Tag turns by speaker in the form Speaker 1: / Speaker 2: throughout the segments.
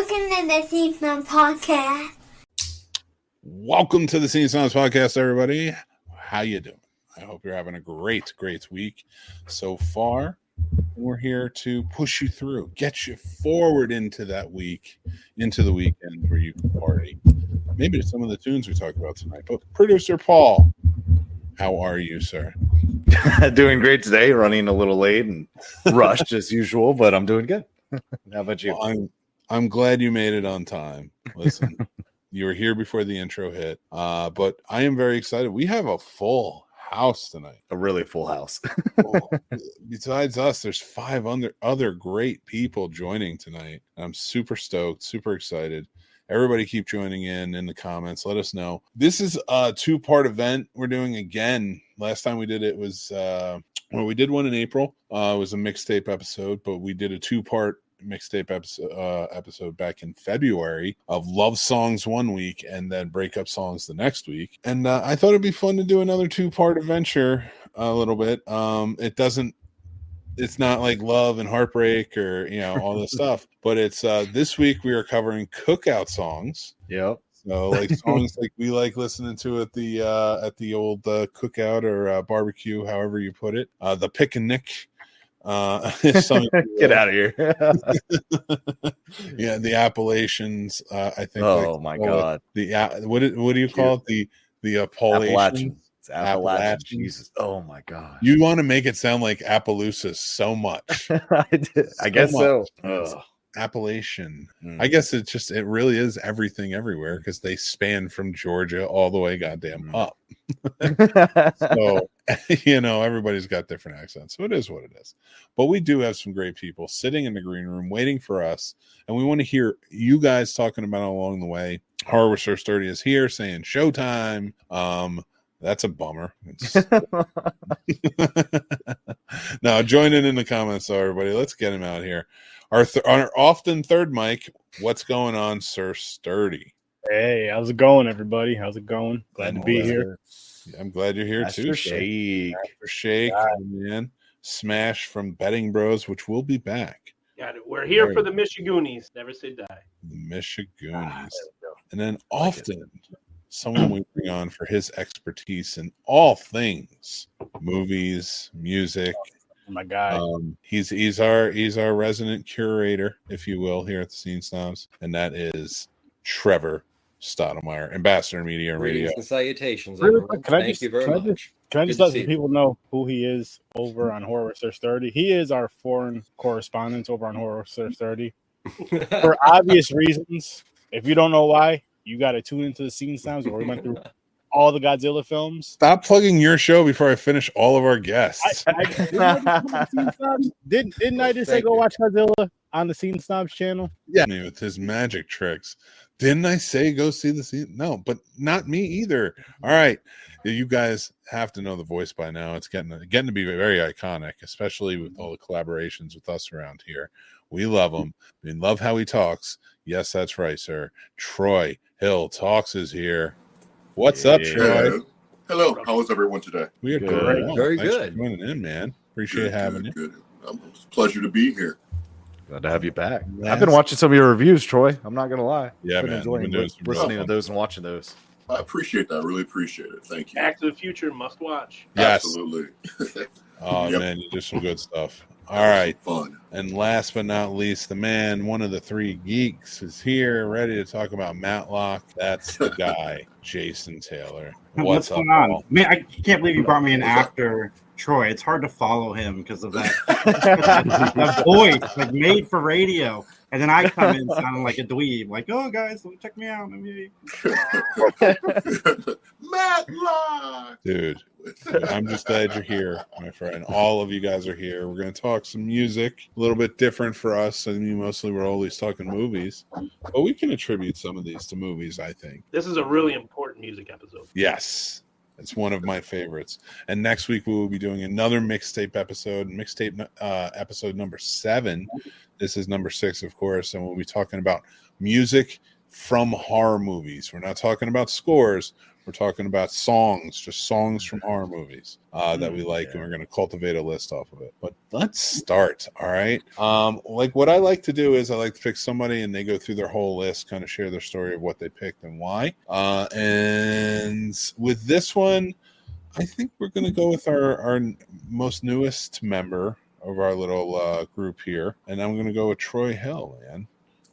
Speaker 1: Welcome to the Scene Snobs podcast.
Speaker 2: Welcome to the Scene Snobs podcast, everybody. How you doing? I hope you're having a great week so far. We're here to push you through, get you forward into that week, into the weekend where you can party. Maybe some of the tunes we talk about tonight. But producer Paul, how are you, sir?
Speaker 3: Doing great today. Running a little late and rushed as usual, but I'm doing good. How about you?
Speaker 2: Well, I'm glad you made it on time. Listen, you were here before the intro hit, but I am very excited. We have a full house tonight.
Speaker 3: A really full house.
Speaker 2: Besides us, there's 5 other great people joining tonight. I'm super stoked, super excited. Everybody keep joining in the comments. Let us know. This is a 2-part event we're doing again. Last time we did it was we did one in April. It was a mixtape episode, but we did a 2-part mixtape episode back in February of love songs one week and then breakup songs the next week. And I thought it'd be fun to do another 2-part adventure a little bit. It's not like love and heartbreak or all this stuff, but it's this week we are covering cookout songs.
Speaker 3: Yep.
Speaker 2: So like songs like we like listening to at the old cookout or barbecue, however you put it. The picnic.
Speaker 3: Get out of here.
Speaker 2: Yeah, the Appalachians. I think.
Speaker 3: Oh my God.
Speaker 2: What do you call it? The
Speaker 3: Appalachians. It's Appalachian. Jesus. Oh my God.
Speaker 2: You want to make it sound like Appaloosa so much.
Speaker 3: I guess so.
Speaker 2: Appalachian. I guess it really is everything everywhere because they span from Georgia all the way goddamn up. So everybody's got different accents, so it is what it is. But we do have some great people sitting in the green room waiting for us, and we want to hear you guys talking about it along the way. Horror Source 30 is here saying showtime. That's a bummer. Now join in the comments, though, everybody. Let's get him out here. Our often third mic. What's going on, Sir Sturdy?
Speaker 4: Hey, how's it going, everybody? How's it going? Glad to be here.
Speaker 2: I'm glad you're here too.
Speaker 3: Shake,
Speaker 2: man. Smash from Betting Bros, which will be back.
Speaker 5: Got it. We're here for the Michigoonies. Never say die.
Speaker 2: The Michigoonies. And then often someone we bring on for his expertise in all things movies, music.
Speaker 4: Oh my God.
Speaker 2: He's our resident curator, if you will, here at the Scene Snobs, and that is Trevor Stottlemyre, Ambassador Media and Radio.
Speaker 6: And salutations,
Speaker 4: Really
Speaker 6: everyone.
Speaker 4: quick,
Speaker 6: Thank you very much.
Speaker 4: Can I just let some people know who he is over on Horror Source 30? He is our foreign correspondent over on Horror Source 30. For obvious reasons. If you don't know why, you got to tune into the Scene Snobs where we went through all the Godzilla films.
Speaker 2: Stop plugging your show before I finish all of our guests.
Speaker 4: Didn't I just say go watch Godzilla on the Scene Snobs channel?
Speaker 2: Yeah, with his magic tricks. Didn't I say go see the scene? No, but not me either. All right, you guys have to know the voice by now. It's getting to be very iconic, especially with all the collaborations with us around here. We love him. We love how he talks. Yes, that's right, sir. Troy Hill Talks is here. What's up, Troy?
Speaker 7: Hello. How is everyone today?
Speaker 2: We are
Speaker 3: good.
Speaker 2: good.
Speaker 6: Very
Speaker 2: Thanks
Speaker 6: good.
Speaker 2: for joining in, man. Appreciate having you.
Speaker 7: Good. It's a pleasure to be here.
Speaker 3: Glad to have you back. I've been watching some of your reviews, Troy. I'm not gonna lie.
Speaker 2: Yeah,
Speaker 3: been
Speaker 2: man.
Speaker 3: enjoying listening to those and watching those.
Speaker 7: I appreciate that. I really appreciate it. Thank you.
Speaker 5: Back to the Future, must watch.
Speaker 2: Yes.
Speaker 7: Absolutely.
Speaker 2: Oh,
Speaker 7: Yep.
Speaker 2: man, you do some good stuff. All right.
Speaker 7: Fun.
Speaker 2: And last but not least, the man, one of the 3 geeks, is here, ready to talk about Matlock. That's the guy, Jason Taylor. What's up,
Speaker 8: going on?
Speaker 2: Paul?
Speaker 8: Man, I can't believe you brought me in after Troy. It's hard to follow him because of that voice, like made for radio. And then I come in sounding like a dweeb, like, "Oh, guys, check me out."
Speaker 7: Matlock!
Speaker 2: Dude, I'm just glad you're here, my friend. All of you guys are here. We're going to talk some music, a little bit different for us. I mean, mostly we're always talking movies, but we can attribute some of these to movies, I think.
Speaker 5: This is a really important music episode.
Speaker 2: Yes, it's one of my favorites. And next week we will be doing another mixtape episode, episode number 7. This is number 6, of course, and we'll be talking about music from horror movies. We're not talking about scores. We're talking about songs, just songs from horror movies that we like, and we're going to cultivate a list off of it. But let's start, all right? Like what I like to do is I like to pick somebody, and they go through their whole list, kind of share their story of what they picked and why. And with this one, I think we're going to go with our most newest member of our little group here, and I'm going to go with Troy Hill, man.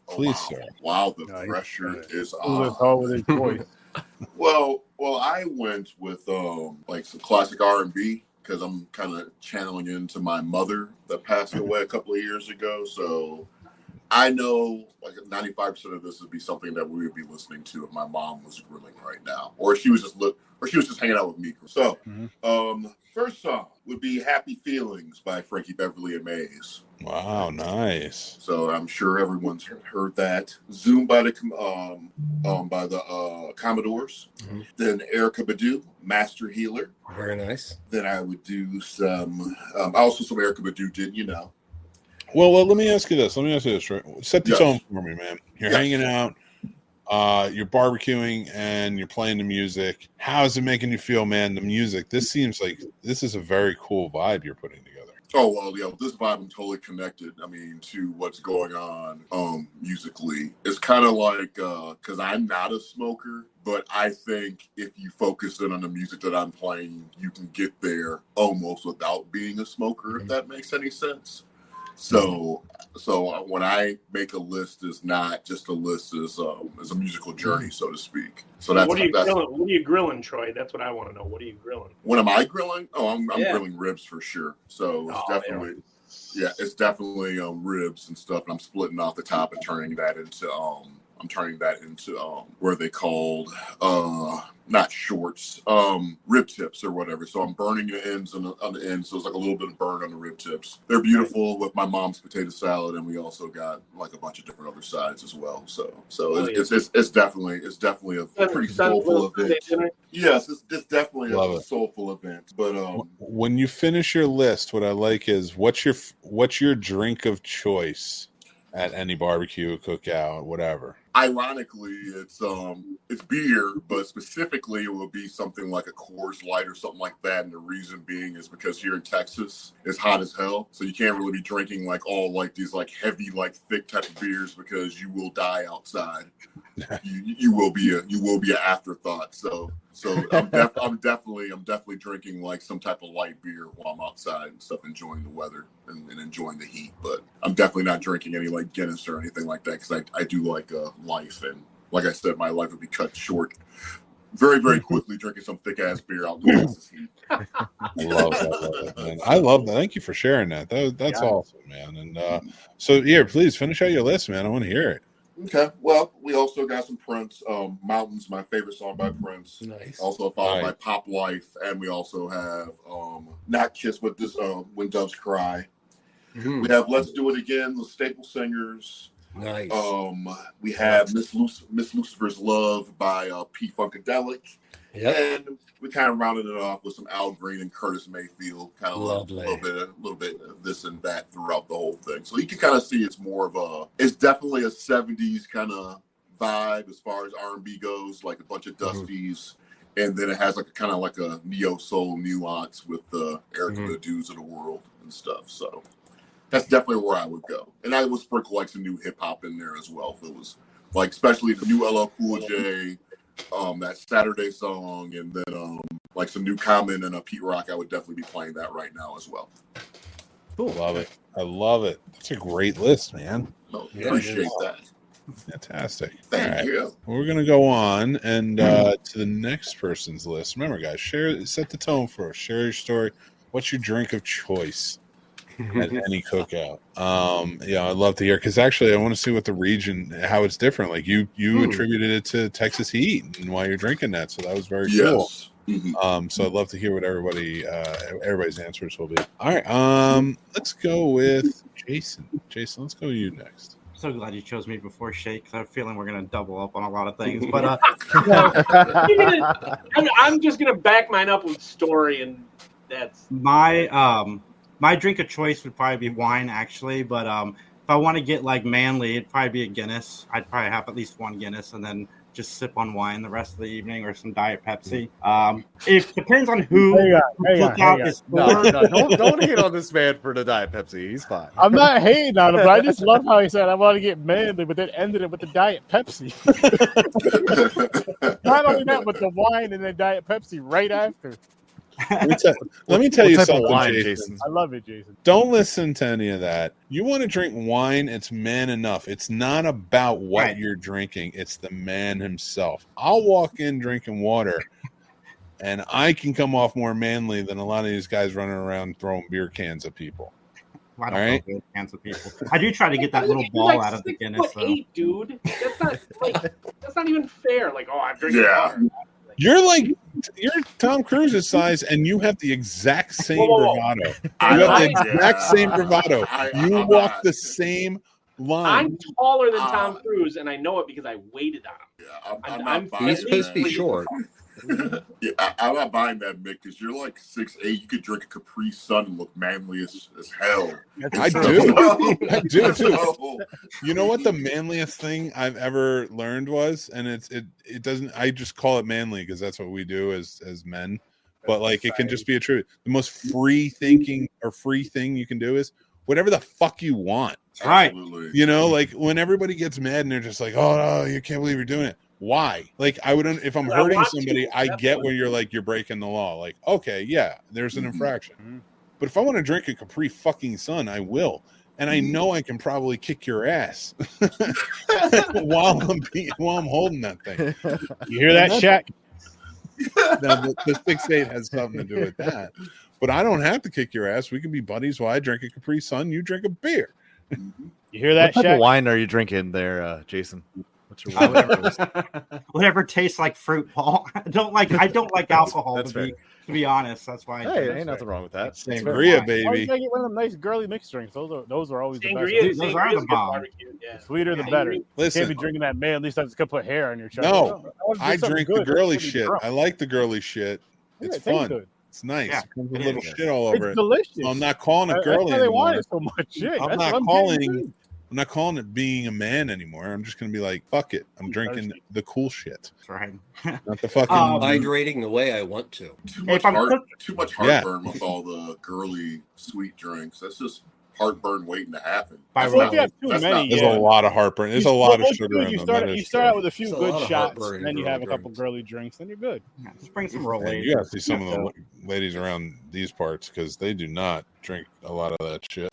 Speaker 2: Please,
Speaker 7: wow.
Speaker 2: sir.
Speaker 7: Wow, the
Speaker 4: Nice.
Speaker 7: pressure is
Speaker 4: Who was
Speaker 7: on.
Speaker 4: all with his voice?
Speaker 7: Well, I went with like some classic R&B because I'm kind of channeling into my mother that passed away a couple of years ago. So I know like 95% of this would be something that we would be listening to if my mom was grilling right now, or she was just hanging out with me. So, first song would be "Happy Feelings" by Frankie Beverly and Maze.
Speaker 2: Wow, nice.
Speaker 7: So I'm sure everyone's heard that. "Zoom" by the Commodores. Then Erykah Badu, "Master Healer."
Speaker 6: Very nice.
Speaker 7: Then I would do some also some Erykah Badu, Didn't You Know?
Speaker 2: Well, let me ask you this. Troy. Set the tone for me, man. You're hanging out, you're barbecuing, and you're playing the music. How is it making you feel, man? The music. This seems like this is a very cool vibe you're putting together.
Speaker 7: Oh, well, yeah, this vibe I'm totally connected. I mean, to what's going on musically. It's kind of like, because I'm not a smoker, but I think if you focus in on the music that I'm playing, you can get there almost without being a smoker, if that makes any sense. So when I make a list, it's not just a list; it's a musical journey, so to speak. So that's
Speaker 5: what are you grilling, Troy? That's what I want to know. What are you grilling?
Speaker 7: When am I grilling? Oh, I'm grilling ribs for sure. So it's definitely ribs and stuff. And I'm splitting off the top and turning that into what are they called? Not shorts, rib tips or whatever. So I'm burning the ends on the ends, so it's like a little bit of burn on the rib tips. They're beautiful with my mom's potato salad, and we also got like a bunch of different other sides as well. So it's definitely a pretty soulful event. Yes, it's definitely a soulful event. But
Speaker 2: when you finish your list, what I like is what's your drink of choice at any barbecue, cookout, whatever.
Speaker 7: Ironically, it's beer, but specifically it will be something like a Coors Light or something like that. And the reason being is because here in Texas, it's hot as hell, so you can't really be drinking like all like these like heavy, like thick type of beers because you will die outside. you will be an afterthought. So I'm definitely drinking like some type of light beer while I'm outside and stuff, enjoying the weather and enjoying the heat. But I'm definitely not drinking any like Guinness or anything like that because I do like life, and like I said, my life would be cut short very, very quickly drinking some thick ass beer out in the Texas heat.
Speaker 2: Love that, man. I love that. Thank you for sharing that. That's awesome, man. And so here, please finish out your list, man. I want to hear it.
Speaker 7: Okay. Well, we also got some Prince. "Mountains," my favorite song by Prince.
Speaker 6: Nice.
Speaker 7: Also followed by "Pop Life," and we also have not "Kiss," but this "When Doves Cry." We have "Let's Do It Again," the Staple Singers.
Speaker 6: Nice.
Speaker 7: We have Miss Lucifer's Love by P Funkadelic.
Speaker 6: Yep.
Speaker 7: And we kind of rounded it off with some Al Green and Curtis Mayfield, kind of
Speaker 6: Lovely.
Speaker 7: a little bit of this and that throughout the whole thing. So you can kind of see it's definitely a 70s kind of vibe as far as R&B goes, like a bunch of Dusties. And then it has like kind of like a neo soul nuance with the Erykah Badu's of the world and stuff. So that's definitely where I would go. And I would sprinkle like some new hip hop in there as well. If it was like, especially the new LL Cool J, that Saturday song, and then like some new Common and a Pete Rock, I would definitely be playing that right now as well.
Speaker 2: Cool. Love it. I love it. That's a great list, man.
Speaker 7: So, appreciate that.
Speaker 2: Fantastic.
Speaker 7: Thank you.
Speaker 2: We're gonna go on and to the next person's list. Remember, guys, set the tone for us. Share your story. What's your drink of choice at any cookout? I'd love to hear, because actually I want to see what the region, how it's different. Like you attributed it to Texas heat and why you're drinking that, so that was very cool. So I'd love to hear what everybody's answers will be. All right, let's go with Jason. Let's go with you next.
Speaker 8: So glad you chose me before Shake, because I have a feeling we're going to double up on a lot of things. But
Speaker 5: I'm just going to back mine up with story, and that's
Speaker 8: my drink of choice would probably be wine, actually. But if I want to get like manly, it'd probably be a Guinness. I'd probably have at least one Guinness and then just sip on wine the rest of the evening or some Diet Pepsi. It depends on who Cookout is for.
Speaker 3: No, don't hate on this man for the Diet Pepsi. He's fine.
Speaker 4: I'm not hating on him, but I just love how he said I want to get manly, but then ended it with the Diet Pepsi. Not only that, but the wine and then Diet Pepsi right after.
Speaker 2: Let me tell you
Speaker 3: type of
Speaker 2: something,
Speaker 3: wine,
Speaker 2: Jason.
Speaker 4: I love it, Jason.
Speaker 2: Don't listen to any of that. You want to drink wine, it's man enough. It's not about what
Speaker 8: Right.
Speaker 2: you're drinking. It's the man himself. I'll walk in drinking water, and I can come off more manly than a lot of these guys running around throwing beer cans at people.
Speaker 8: I don't
Speaker 2: All right.
Speaker 8: know hands of people. I do try to get that little ball out of the Guinness, though.
Speaker 5: 6'8", dude. That's not even fair. Like, oh, I'm drinking
Speaker 7: Yeah.
Speaker 5: water.
Speaker 2: You're Tom Cruise's size, and you have the exact same
Speaker 5: Whoa.
Speaker 2: bravado. You
Speaker 7: I
Speaker 2: have the
Speaker 7: know,
Speaker 2: exact
Speaker 7: yeah.
Speaker 2: same bravado. You
Speaker 7: I'm
Speaker 2: walk
Speaker 7: not-
Speaker 2: the same line.
Speaker 5: I'm taller than Tom Cruise, and I know it because I waited on him.
Speaker 7: Yeah, I'm
Speaker 5: I'm
Speaker 7: not buying
Speaker 6: He's supposed to be
Speaker 7: that.
Speaker 6: short.
Speaker 7: Yeah, I'm not buying that, Mick, because you're like 6'8". You could drink a Capri Sun and look manly as hell.
Speaker 2: I
Speaker 7: So-
Speaker 2: do. I do, too.
Speaker 7: So,
Speaker 2: You know what the manliest thing I've ever learned was, and it doesn't. I just call it manly because that's what we do as men. But like, it can just be a truth. The most free thinking or free thing you can do is whatever the fuck you want.
Speaker 8: Right.
Speaker 7: Absolutely.
Speaker 2: You know, like when everybody gets mad and they're just like, "Oh no, you can't believe you're doing it." Why? Like, I would, if I'm
Speaker 5: I
Speaker 2: hurting
Speaker 5: want to,
Speaker 2: somebody, I get
Speaker 5: definitely.
Speaker 2: where you're like, you're breaking the law. Like, okay, yeah, there's an
Speaker 7: Mhm.
Speaker 2: infraction.
Speaker 4: Mhm.
Speaker 2: But if I want to drink a Capri fucking Sun, I will. And I know I can probably kick your ass while I'm holding that thing.
Speaker 4: You hear that, Shaq?
Speaker 2: Now, the 6'8" has something to do with that. But I don't have to kick your ass. We can be buddies while I drink a Capri Sun, you drink a beer.
Speaker 4: You hear that,
Speaker 3: What type of
Speaker 4: Shaq?
Speaker 3: wine are you drinking there, Jason? What's your wine?
Speaker 8: Whatever tastes like fruit, Paul. I don't like alcohol
Speaker 3: That's
Speaker 8: to be honest. That's why.
Speaker 3: Hey, ain't nothing wrong with that.
Speaker 2: Sangria,
Speaker 4: Why
Speaker 2: baby.
Speaker 4: you gotta get one of them nice girly mixed drinks? Those are always the best.
Speaker 5: Sangria,
Speaker 8: Dude, those are
Speaker 5: sangria's
Speaker 8: the
Speaker 5: good
Speaker 8: bomb.
Speaker 5: barbecue. Yeah.
Speaker 4: The sweeter the better. You
Speaker 2: Listen,
Speaker 4: can't be drinking that man. At least I just could put hair on your chest.
Speaker 2: No,
Speaker 4: wanna
Speaker 2: I
Speaker 4: something
Speaker 2: drink the
Speaker 4: good.
Speaker 2: girly
Speaker 4: It's gonna be
Speaker 2: shit.
Speaker 4: drunk.
Speaker 2: I like the girly shit.
Speaker 4: Yeah,
Speaker 2: It's
Speaker 4: it tastes
Speaker 2: fun.
Speaker 4: good.
Speaker 2: It's nice.
Speaker 8: Yeah,
Speaker 2: It comes with
Speaker 8: it
Speaker 2: little
Speaker 8: is.
Speaker 2: shit all over
Speaker 4: It's
Speaker 2: it.
Speaker 4: delicious.
Speaker 2: So I'm not calling it
Speaker 4: That's
Speaker 2: girly
Speaker 4: why they want
Speaker 2: anymore.
Speaker 4: it so much. Shit.
Speaker 2: I'm
Speaker 4: That's
Speaker 2: not
Speaker 4: what I'm
Speaker 2: calling.
Speaker 4: getting.
Speaker 2: I'm not calling it being a man anymore. I'm just gonna be like, fuck it. I'm drinking the cool shit,
Speaker 8: That's right.
Speaker 2: not the fucking.
Speaker 6: Hydrating the way I want to.
Speaker 7: Too much
Speaker 8: If I'm
Speaker 7: too much heartburn with all the girly sweet drinks. That's just heartburn waiting to happen.
Speaker 8: By
Speaker 7: That's
Speaker 8: right.
Speaker 7: not-
Speaker 4: If you have too
Speaker 7: that's
Speaker 4: many,
Speaker 7: not-
Speaker 2: There's
Speaker 4: yeah.
Speaker 2: a lot of heartburn. There's a lot of sugar in
Speaker 4: You
Speaker 2: them.
Speaker 4: start,
Speaker 2: That
Speaker 4: you
Speaker 2: is
Speaker 4: start out
Speaker 2: true.
Speaker 4: with a few
Speaker 6: There's a
Speaker 4: good
Speaker 6: lot of
Speaker 4: shots,
Speaker 6: heartburn
Speaker 4: and then you
Speaker 6: in
Speaker 4: have a
Speaker 6: girly
Speaker 4: couple
Speaker 6: drinks.
Speaker 4: girly drinks, then you're good.
Speaker 8: Yeah, just bring some roll.
Speaker 2: And you gotta see some of the ladies around these parts because they do not drink a lot of that shit.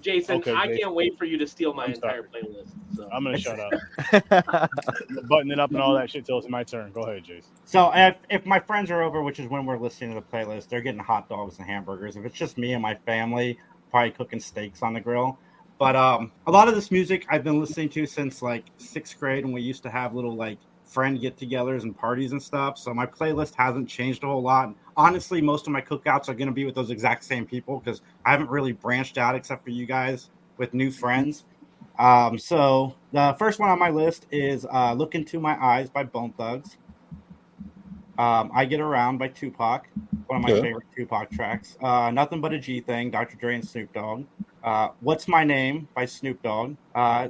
Speaker 5: Jason,
Speaker 4: Okay,
Speaker 5: I
Speaker 4: Jason.
Speaker 5: can't wait for you to steal my
Speaker 4: I'm
Speaker 5: entire playlist. So.
Speaker 4: I'm gonna shut up. Button it up and all that shit till it's my turn. Go ahead, Jason.
Speaker 8: So if my friends are over, which is when we're listening to the playlist, they're getting hot dogs and hamburgers. If it's just me and my family, probably cooking steaks on the grill. But a lot of this music I've been listening to since like 6th grade, when we used to have little like friend get-togethers and parties and stuff. So my playlist hasn't changed a whole lot. Honestly, most of my cookouts are going to be with those exact same people because I haven't really branched out except for you guys with new friends. So the first one on my list is "Look Into My Eyes" by Bone Thugs. "I Get Around" by Tupac, one of my favorite Tupac tracks. "Nothing But a G Thing," Dr. Dre and Snoop Dogg. "What's My Name" by Snoop Dogg.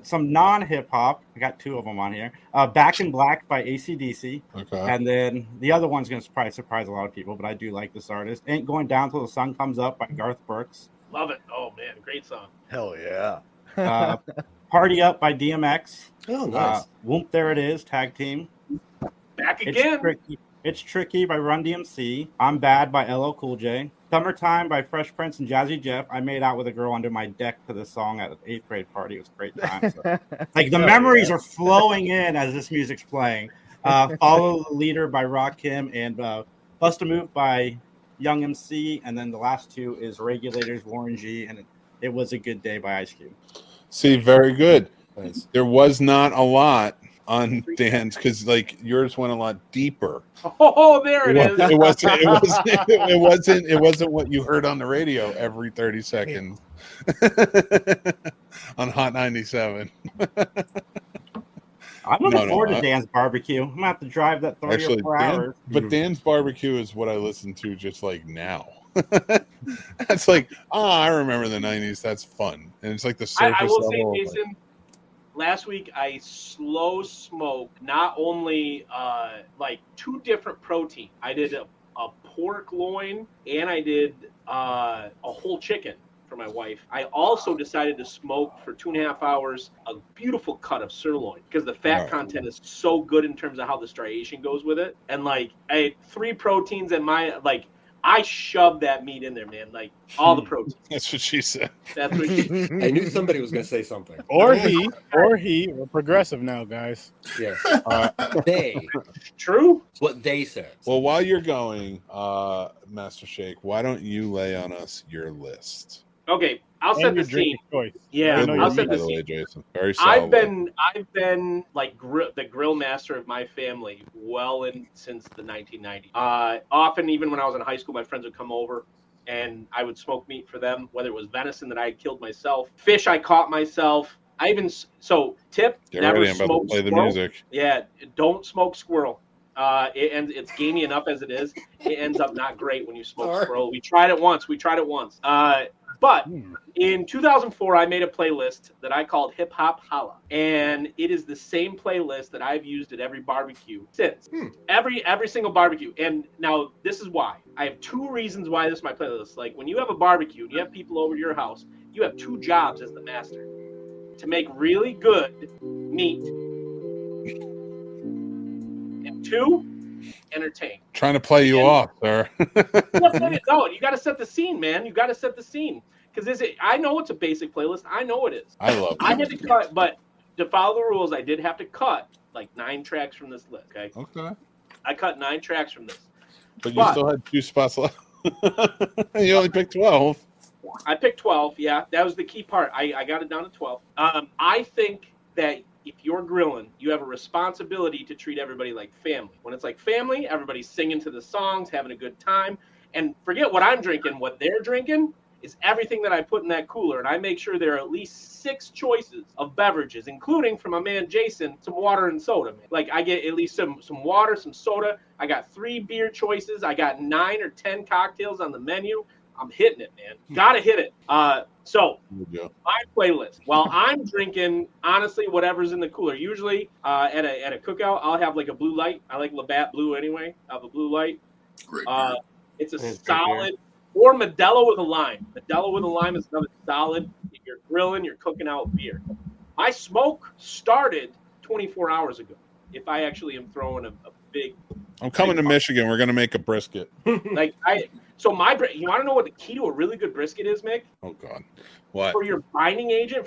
Speaker 8: Some non-hip hop. I got 2 of them on here. "Back in Black" by AC/DC.
Speaker 2: Okay.
Speaker 8: And then the other one's going to probably surprise a lot of people, but I do like this artist. "Ain't Going Down Till the Sun Comes Up" by Garth Brooks.
Speaker 5: Love it. Oh man, great song.
Speaker 3: Hell yeah.
Speaker 8: "Party Up" by DMX.
Speaker 6: Oh, nice.
Speaker 8: "Whoop There It Is" tag team.
Speaker 5: Back again.
Speaker 8: It's Tricky by Run DMC. "I'm Bad" by LL Cool J. "Summertime" by Fresh Prince and Jazzy Jeff. I made out with a girl under my deck to this song at an 8th grade party. It was a great time. So, like the memories are flowing in as this music's playing. "Follow the Leader" by Rakim and "Bust a Move" by Young MC. And then the last 2 is "Regulators" Warren G and "It Was a Good Day" by Ice Cube.
Speaker 2: See, very good.
Speaker 6: Nice.
Speaker 2: There was not a lot on Dan's because like yours went a lot deeper.
Speaker 5: Oh, there it is.
Speaker 2: It wasn't what you heard on the radio every 30 seconds on Hot 97.
Speaker 8: I'm looking
Speaker 2: No,
Speaker 8: forward to
Speaker 2: I-
Speaker 8: Dan's barbecue. I'm going to have to drive that 3
Speaker 2: Actually,
Speaker 8: or 4 hours.
Speaker 2: But Dan's barbecue is what I listen to just like now. That's like, I remember the 90s. That's fun. And it's like the surface
Speaker 5: I will say,
Speaker 2: level.
Speaker 5: Jason, last week I slow smoked not only like 2 different protein. I did a pork loin and I did a whole chicken for my wife. I also decided to smoke for 2.5 hours a beautiful cut of sirloin because the fat content is so good in terms of how the striation goes with it. And like I ate 3 proteins and I shoved that meat in there, man. Like all the protein.
Speaker 2: That's what she said.
Speaker 5: That's what she
Speaker 6: I knew somebody was going to say something.
Speaker 4: Or he. We're progressive now, guys.
Speaker 6: Yeah. They.
Speaker 5: True.
Speaker 6: It's what they said.
Speaker 2: Well, while you're going, Master Shake, why don't you lay on us your list?
Speaker 5: Okay, I'll set the scene.
Speaker 4: Choice.
Speaker 5: Yeah,
Speaker 2: Good
Speaker 5: I'll
Speaker 2: list,
Speaker 5: set
Speaker 2: by
Speaker 5: the
Speaker 2: the way,
Speaker 5: scene.
Speaker 2: Jason. Very solid.
Speaker 5: I've been like the grill master of my family since the 1990s. Often, even when I was in high school, my friends would come over and I would smoke meat for them, whether it was venison that I had killed myself, fish I caught myself. Tip,
Speaker 2: Get
Speaker 5: never
Speaker 2: ready, I'm about
Speaker 5: smoke
Speaker 2: to play the
Speaker 5: squirrel.
Speaker 2: music.
Speaker 5: Yeah, don't smoke squirrel. It's gamey enough as it is. It ends up not great when you smoke squirrel. We tried it once. But in 2004, I made a playlist that I called Hip Hop Holla, and it is the same playlist that I've used at every barbecue since. Every single barbecue. And now this is why. I have 2 reasons why this is my playlist. Like when you have a barbecue and you have people over to your house, you have 2 jobs as the master: to make really good meat, and 2, entertain.
Speaker 2: Trying to play you off, sir.
Speaker 5: No, you got to set the scene, man. You got to set the scene. Because I know it's a basic playlist. I know it is.
Speaker 2: I love it.
Speaker 5: I had to cut, but to follow the rules, I did have to cut like 9 tracks from this list. Okay. I cut 9 tracks from this.
Speaker 2: But you still had 2 spots left. You only picked 12.
Speaker 5: I picked 12. Yeah, that was the key part. I got it down to 12. I think that if you're grilling, you have a responsibility to treat everybody like family. When it's like family, everybody's singing to the songs, having a good time. And forget what I'm drinking. What they're drinking is everything that I put in that cooler. And I make sure there are at least 6 choices of beverages, including, from my man Jason, some water and soda. Man. Like I get at least some water, some soda. I got 3 beer choices. I got 9 or 10 cocktails on the menu. I'm hitting it, man. Gotta hit it. So my playlist. While I'm drinking, honestly, whatever's in the cooler. Usually at a cookout, I'll have like a blue light. I like Labatt Blue anyway. I have a blue light.
Speaker 7: Great.
Speaker 5: It's a solid, or Modelo with a lime. Modelo with a lime is another solid. If you're grilling, you're cooking out beer. My smoke started 24 hours ago. If I actually am throwing a big.
Speaker 2: I'm coming to Michigan. We're gonna make a brisket.
Speaker 5: You want to know what the key to a really good brisket is, Mick?
Speaker 2: Oh God, what?
Speaker 5: For your binding agent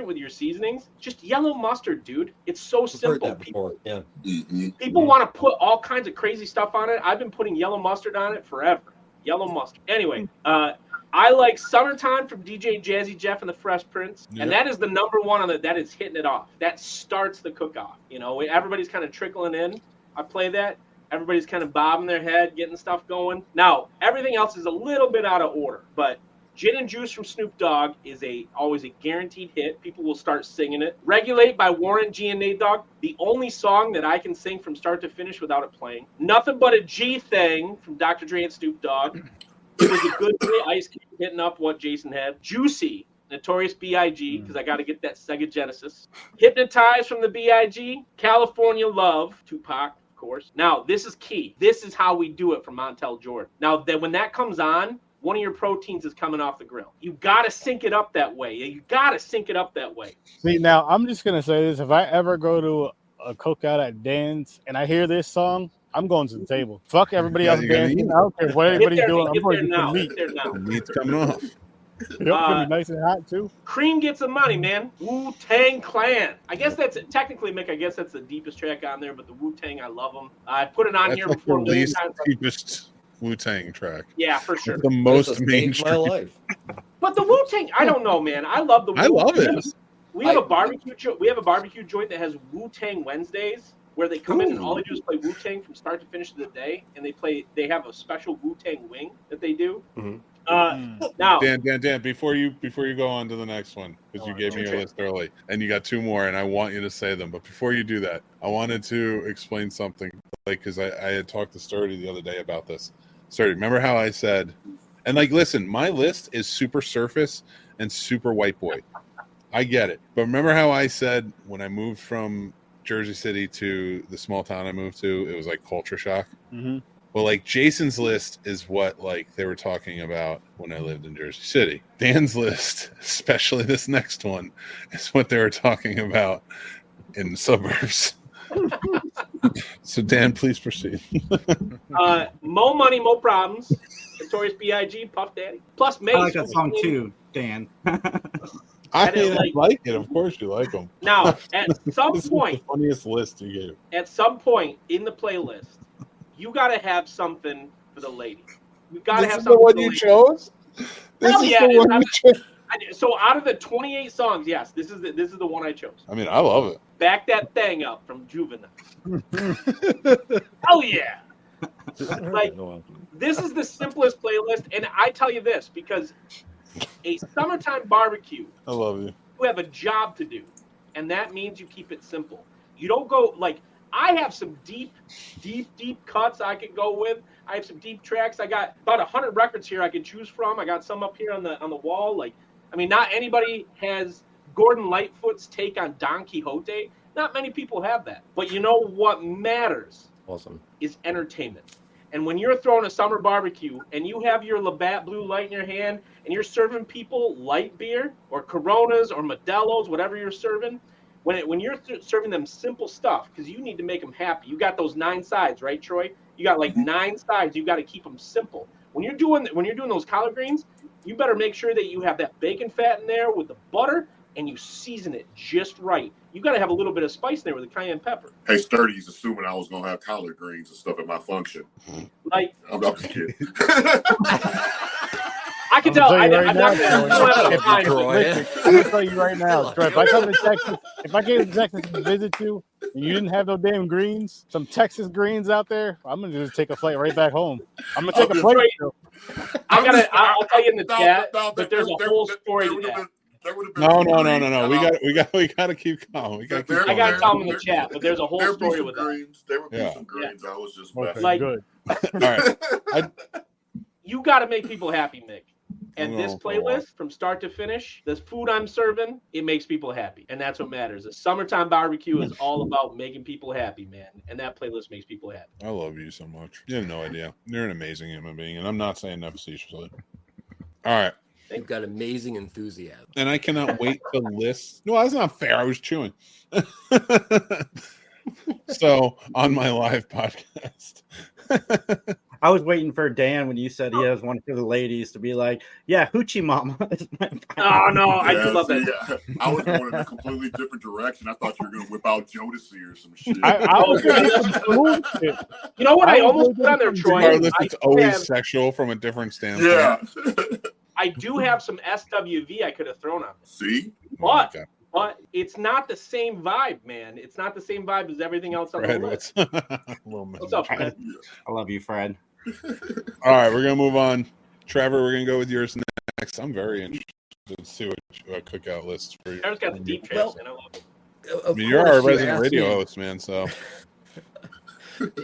Speaker 5: with your seasonings, just yellow mustard, dude. It's so simple. People want to put all kinds of crazy stuff on it. I've been putting yellow mustard on it forever. Yellow mustard. Anyway, I like Summertime from DJ Jazzy Jeff and the Fresh Prince, and that is the number one on that is hitting it off. That starts the cook-off. You know, everybody's kind of trickling in. I play that. Everybody's kind of bobbing their head, getting stuff going. Now, everything else is a little bit out of order, but Gin and Juice from Snoop Dogg is always a guaranteed hit. People will start singing it. Regulate by Warren G and Nate Dogg, the only song that I can sing from start to finish without it playing. Nothing But a G Thing from Dr. Dre and Snoop Dogg. It was a good Ice Cube hitting up what Jason had. Juicy, Notorious B.I.G., because I got to get that Sega Genesis. Hypnotized from the B.I.G. California Love, Tupac. Course. Now, this is key. This is how we do it from Montel Jordan. Now, when that comes on, one of your proteins is coming off the grill. You got to sync it up that way. See,
Speaker 4: now, I'm just going to say this. If I ever go to a cookout at Dan's and I hear this song, I'm going to the table. Fuck everybody else dancing. I don't care what anybody's doing. I'm going to get the meat.
Speaker 2: Meat's coming off.
Speaker 4: It's gonna be nice and hot too.
Speaker 5: Cream gets some money, man. Wu-Tang Clan. I guess that's technically, Mick. I guess that's the deepest track on there. But the Wu-Tang, I love them. I put it on here
Speaker 2: like
Speaker 5: before.
Speaker 2: The least deepest Wu-Tang track.
Speaker 5: Yeah, for sure.
Speaker 2: The most mainstream.
Speaker 6: My life.
Speaker 5: But the Wu-Tang, I don't know, man. I love the Wu-Tang.
Speaker 2: I love it.
Speaker 5: We have a barbecue. We have a barbecue joint that has Wu-Tang Wednesdays, where they come in and all they do is play Wu-Tang from start to finish of the day, and they have a special Wu-Tang wing that they do.
Speaker 6: Mm-hmm.
Speaker 5: Now,
Speaker 2: Dan, before you go on to the next one, because you gave me your list early, and you got 2 more, and I want you to say them. But before you do that, I wanted to explain something, because I had talked to Sturdy the other day about this. Sturdy, remember how I said And like, listen, my list is super surface and super white boy. I get it. But remember how I said when I moved from Jersey City to the small town I moved to, it was like culture shock?
Speaker 4: Mm-hmm.
Speaker 2: Well, like Jason's list is what like they were talking about when I lived in Jersey City. Dan's list, especially this next one, is what they were talking about in the suburbs. So Dan, please proceed.
Speaker 5: Mo Money, Mo Problems, Notorious B.I.G., Puff Daddy, plus Mace.
Speaker 8: I like that song too, Dan.
Speaker 2: I like it. Of course you like them.
Speaker 5: Now, at some
Speaker 2: This is
Speaker 5: point,
Speaker 2: the funniest list you gave.
Speaker 5: at some point in the playlist, you got to have something for the lady. You got to
Speaker 2: This
Speaker 5: have
Speaker 2: is
Speaker 5: something
Speaker 2: the one
Speaker 5: for the
Speaker 2: you
Speaker 5: lady.
Speaker 2: chose? This
Speaker 5: Hell
Speaker 2: is
Speaker 5: yeah,
Speaker 2: the one you chose?
Speaker 5: So out of the 28 songs, yes, this is the one I chose.
Speaker 2: I mean, I love it.
Speaker 5: Back That Thing Up from Juvenile. Hell yeah. Like, this is the simplest playlist, and I tell you this because a summertime barbecue,
Speaker 2: I love you.
Speaker 5: you have a job to do, and that means you keep it simple. You don't go like I have some deep cuts I could go with. I have some deep tracks. I got about 100 records here I can choose from. I got some up here on the wall. Like, I mean, not anybody has Gordon Lightfoot's take on Don Quixote. Not many people have that. But you know what matters?
Speaker 6: Awesome.
Speaker 5: Is entertainment. And when you're throwing a summer barbecue and you have your Labatt Blue Light in your hand and you're serving people light beer or Coronas or Modelo's, whatever you're serving, when you're serving them simple stuff, because you need to make them happy. You got those 9 sides, right, Troy? You got like 9 sides. You got to keep them simple. When you're doing those collard greens, you better make sure that you have that bacon fat in there with the butter and you season it just right. You got to have a little bit of spice in there with the cayenne pepper.
Speaker 7: Hey, Sturdy's assuming I was gonna have collard greens and stuff at my function.
Speaker 5: Like,
Speaker 7: I'm just kidding.
Speaker 5: I can tell. I'm
Speaker 4: right
Speaker 5: not
Speaker 4: now,
Speaker 5: going
Speaker 4: I'm gonna tell you right now, Troy, if I come to Texas, if I came to Texas to visit you and you didn't have no damn greens, some Texas greens out there, I'm gonna just take a flight right back home. I'm gonna take a flight.
Speaker 5: I'll tell you in the chat, but there's a whole story to that.
Speaker 2: No. We got to keep going.
Speaker 5: I got to tell them in the chat, but there's a whole story with that.
Speaker 7: There would be some greens. I was just
Speaker 4: Okay,
Speaker 5: like,
Speaker 4: good.
Speaker 2: All right.
Speaker 5: You got to make people happy, Mick. And this playlist, from start to finish, this food I'm serving, it makes people happy. And that's what matters. A summertime barbecue is all about making people happy, man. And that playlist makes people happy.
Speaker 2: I love you so much. You have no idea. You're an amazing human being, and I'm not saying that facetiously. All right.
Speaker 6: You've got amazing enthusiasm.
Speaker 2: And I cannot wait to list. No, that's not fair. I was chewing. So, on my live podcast.
Speaker 8: I was waiting for Dan when you said he has one for the ladies to be like, yeah, Hoochie Mama is my
Speaker 5: Oh, no, I do love that.
Speaker 7: Yeah. I was going in a completely different direction. I thought you were going to whip out Jodeci or some shit.
Speaker 4: I was
Speaker 5: You know what? I almost put on there, Troy.
Speaker 2: Regardless, it's always sexual from a different standpoint.
Speaker 7: Yeah.
Speaker 5: I do have some SWV I could have thrown on.
Speaker 7: See?
Speaker 5: But it's not the same vibe, man. It's not the same vibe as everything else on
Speaker 2: Fred,
Speaker 5: the list.
Speaker 2: what's
Speaker 5: up, Fred?
Speaker 8: I love you, Fred.
Speaker 2: All right, we're gonna move on. Trevor, we're gonna go with yours next. I'm very interested to see what Cookout lists for you.
Speaker 5: Trevor's got the deep tracks, man. I love it.
Speaker 2: I mean, you're our resident radio host, man. So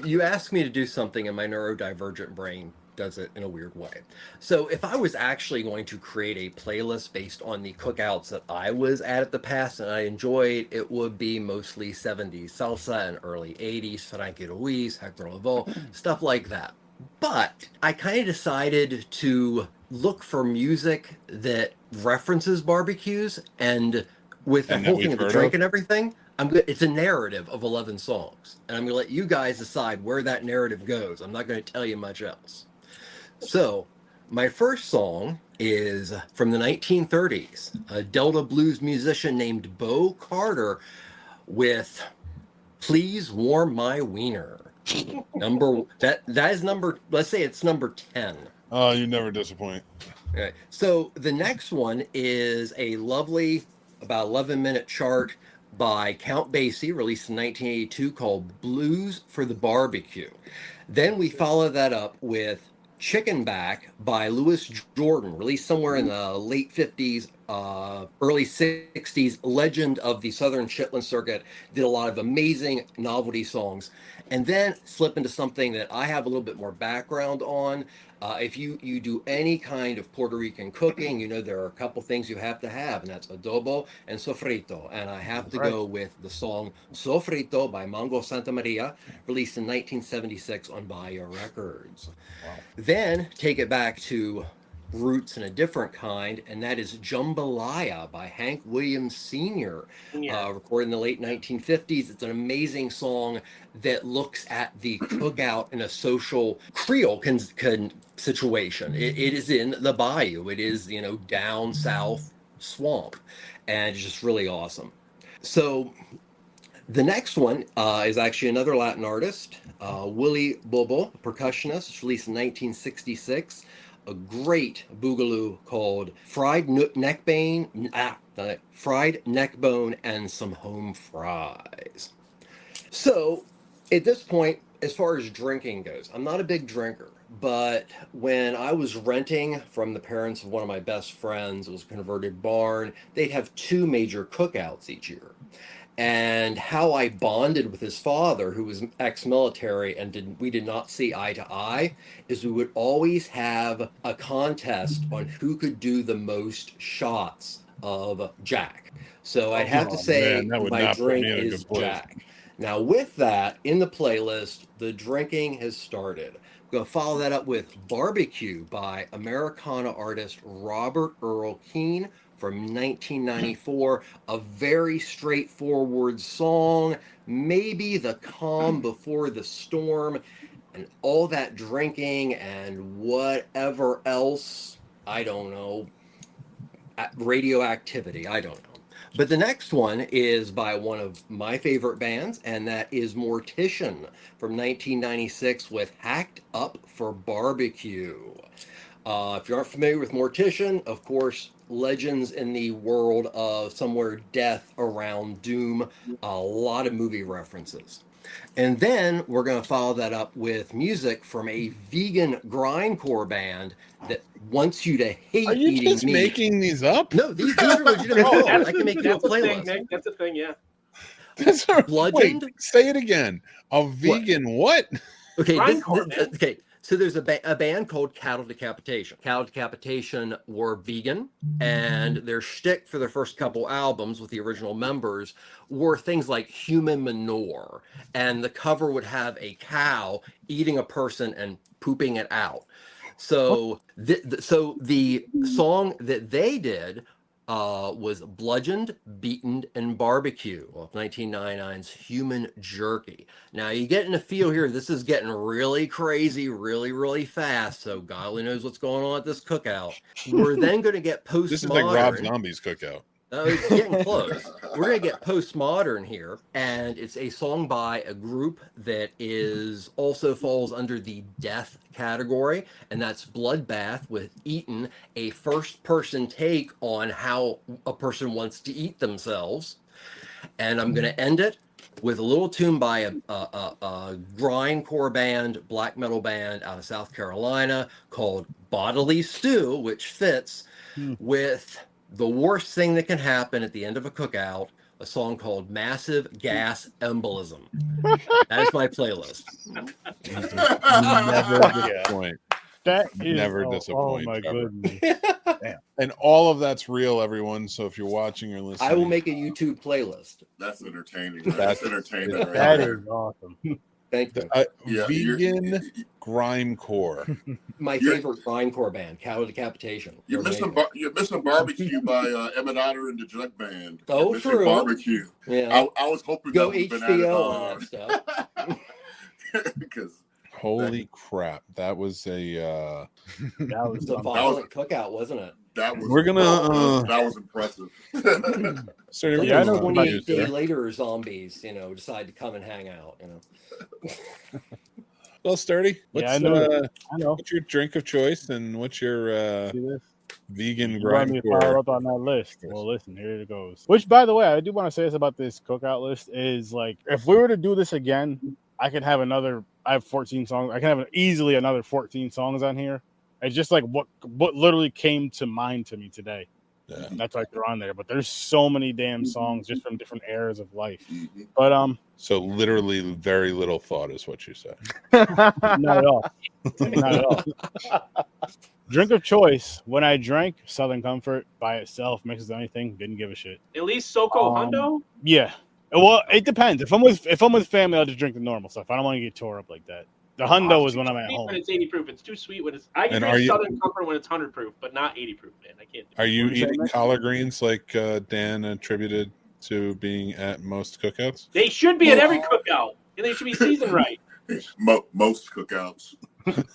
Speaker 6: you asked me to do something, and my neurodivergent brain does it in a weird way. So if I was actually going to create a playlist based on the cookouts that I was at the past and I enjoyed, it would be mostly 70s salsa and early 80s Frankie Ruiz, Hector Lavoe, stuff like that. But I kind of decided to look for music that references barbecues, and with the whole thing of the drink and everything, it's a narrative of 11 songs, and I'm going to let you guys decide where that narrative goes. I'm not going to tell you much else. So, my first song is from the 1930s, a Delta blues musician named Bo Carter with Please Warm My Wiener. That is number, let's say it's number 10.
Speaker 2: oh, you never disappoint.
Speaker 6: Okay. So the next one is a lovely, about 11-minute chart by Count Basie, released in 1982, called Blues for the Barbecue. Then we follow that up with Chicken Back by Louis Jordan, released somewhere in the late 50s, early 60s, legend of the Southern Chitlin circuit, did a lot of amazing novelty songs. And then slip into something that I have a little bit more background on, If you do any kind of Puerto Rican cooking, you know there are a couple things you have to have, and that's adobo and sofrito. And I have to go with the song Sofrito by Mongo Santa Maria, released in 1976 on Bahia Records.
Speaker 2: Wow.
Speaker 6: Then take it back to roots in a different kind, and that is Jambalaya by Hank Williams Sr., recorded in the late 1950s. It's an amazing song that looks at the cookout in a social Creole situation. It is in the bayou. It is, down south swamp, and it's just really awesome. So the next one is actually another Latin artist, Willie Bobo, percussionist. It's released in 1966. A great boogaloo called Fried Neck Bone and Some Home Fries. So at this point, as far as drinking goes, I'm not a big drinker, but when I was renting from the parents of one of my best friends, it was a converted barn, they'd have 2 major cookouts each year. And how I bonded with his father, who was ex-military, and we did not see eye to eye, is we would always have a contest on who could do the most shots of Jack. So I'd have to say my drink is Jack. Now with that, in the playlist, the drinking has started. I'm going to follow that up with Barbecue by Americana artist Robert Earl Keen, from 1994, a very straightforward song, maybe the calm before the storm, and all that drinking and whatever else, I don't know, radioactivity, I don't know. But the next one is by one of my favorite bands, and that is Mortician from 1996 with Hacked Up for Barbecue. If you aren't familiar with Mortician, of course, legends in the world of Somewhere Death Around Doom, a lot of movie references. And then we're going to follow that up with music from a vegan grindcore band that wants you to hate eating meat.
Speaker 2: Are you just making these up?
Speaker 6: No, these are legitimate songs. I can make you a playlist.
Speaker 5: Nick. That's a thing, yeah.
Speaker 2: That's
Speaker 6: Bludgeoned?
Speaker 2: Wait, say it again. A vegan what?
Speaker 6: Okay,
Speaker 5: Grindcore,
Speaker 6: okay. So there's a band called Cattle Decapitation. Cattle Decapitation were vegan, and their shtick for their first couple albums with the original members were things like human manure, and the cover would have a cow eating a person and pooping it out. So the song that they did was Bludgeoned, Beaten, and Barbecue of 1999's Human Jerky. Now, you get in a feel here, this is getting really crazy, really, really fast, so God only knows what's going on at this cookout. We're then going to get postmodern.
Speaker 2: This is like Rob Zombie's cookout.
Speaker 6: Oh, it's getting close. We're going to get postmodern here, and it's a song by a group that also falls under the death category, and that's Bloodbath with Eaten, a first-person take on how a person wants to eat themselves. And I'm going to end it with a little tune by a grindcore band, black metal band out of South Carolina called Bodily Stew, which fits with the worst thing that can happen at the end of a cookout, a song called Massive Gas Embolism. That is my playlist.
Speaker 2: Never disappoint.
Speaker 4: That is
Speaker 2: Never disappoint.
Speaker 4: Oh my goodness.
Speaker 2: And all of that's real, everyone. So if you're watching or listening,
Speaker 6: I will make a YouTube playlist.
Speaker 7: That's entertaining. That's entertaining. Right
Speaker 4: That
Speaker 7: there.
Speaker 4: is awesome.
Speaker 6: Thank you.
Speaker 2: Vegan grindcore.
Speaker 6: My favorite grindcore band, Cattle Decapitation.
Speaker 7: You're missing Barbecue by Emmett Otter and the Jug Band.
Speaker 6: Oh, true.
Speaker 7: Barbecue.
Speaker 6: Yeah.
Speaker 7: I was hoping
Speaker 6: Go
Speaker 7: that would
Speaker 6: HBO on that stuff.
Speaker 7: because
Speaker 2: Holy crap! That was a
Speaker 6: violent cookout, wasn't it?
Speaker 7: That was.
Speaker 2: We're gonna.
Speaker 7: That was impressive.
Speaker 2: So
Speaker 4: Yeah, I know
Speaker 6: 28 day later zombies, decide to come and hang out.
Speaker 2: Well, Sturdy.
Speaker 4: Yeah, I know.
Speaker 2: What's your drink of choice, and what's your vegan
Speaker 4: You want me to fire
Speaker 2: grindcore?
Speaker 4: up on that list? Well, listen, here it goes. Which, by the way, I do want to say this about this cookout list is like, if we were to do this again, I could have another. I have 14 songs. I can have easily another 14 songs on here. It's just like what literally came to mind to me today.
Speaker 2: Yeah.
Speaker 4: That's why they're on there. But there's so many damn songs just from different eras of life.
Speaker 7: Mhm.
Speaker 4: But
Speaker 2: So literally very little thought is what you said.
Speaker 4: not at all. Not at all. Drink of choice. When I drank Southern Comfort by itself, mixed with anything, didn't give a shit.
Speaker 5: At least Soko Hundo.
Speaker 4: Yeah. Well, it depends. If I'm with family, I'll just drink the normal stuff. I don't want to get tore up like that. The Hundo is when I'm at home.
Speaker 5: When it's 80 proof, it's too sweet. When it's I can
Speaker 2: And
Speaker 5: drink
Speaker 2: are you-
Speaker 5: Southern Comfort when it's 100 proof, but not 80 proof, man. I can't.
Speaker 2: Are you
Speaker 4: What did you say,
Speaker 2: eating
Speaker 4: Nick?
Speaker 2: collard greens like Dan attributed to being at most cookouts?
Speaker 5: They should be at every cookout, and they should be seasoned right.
Speaker 7: Most cookouts.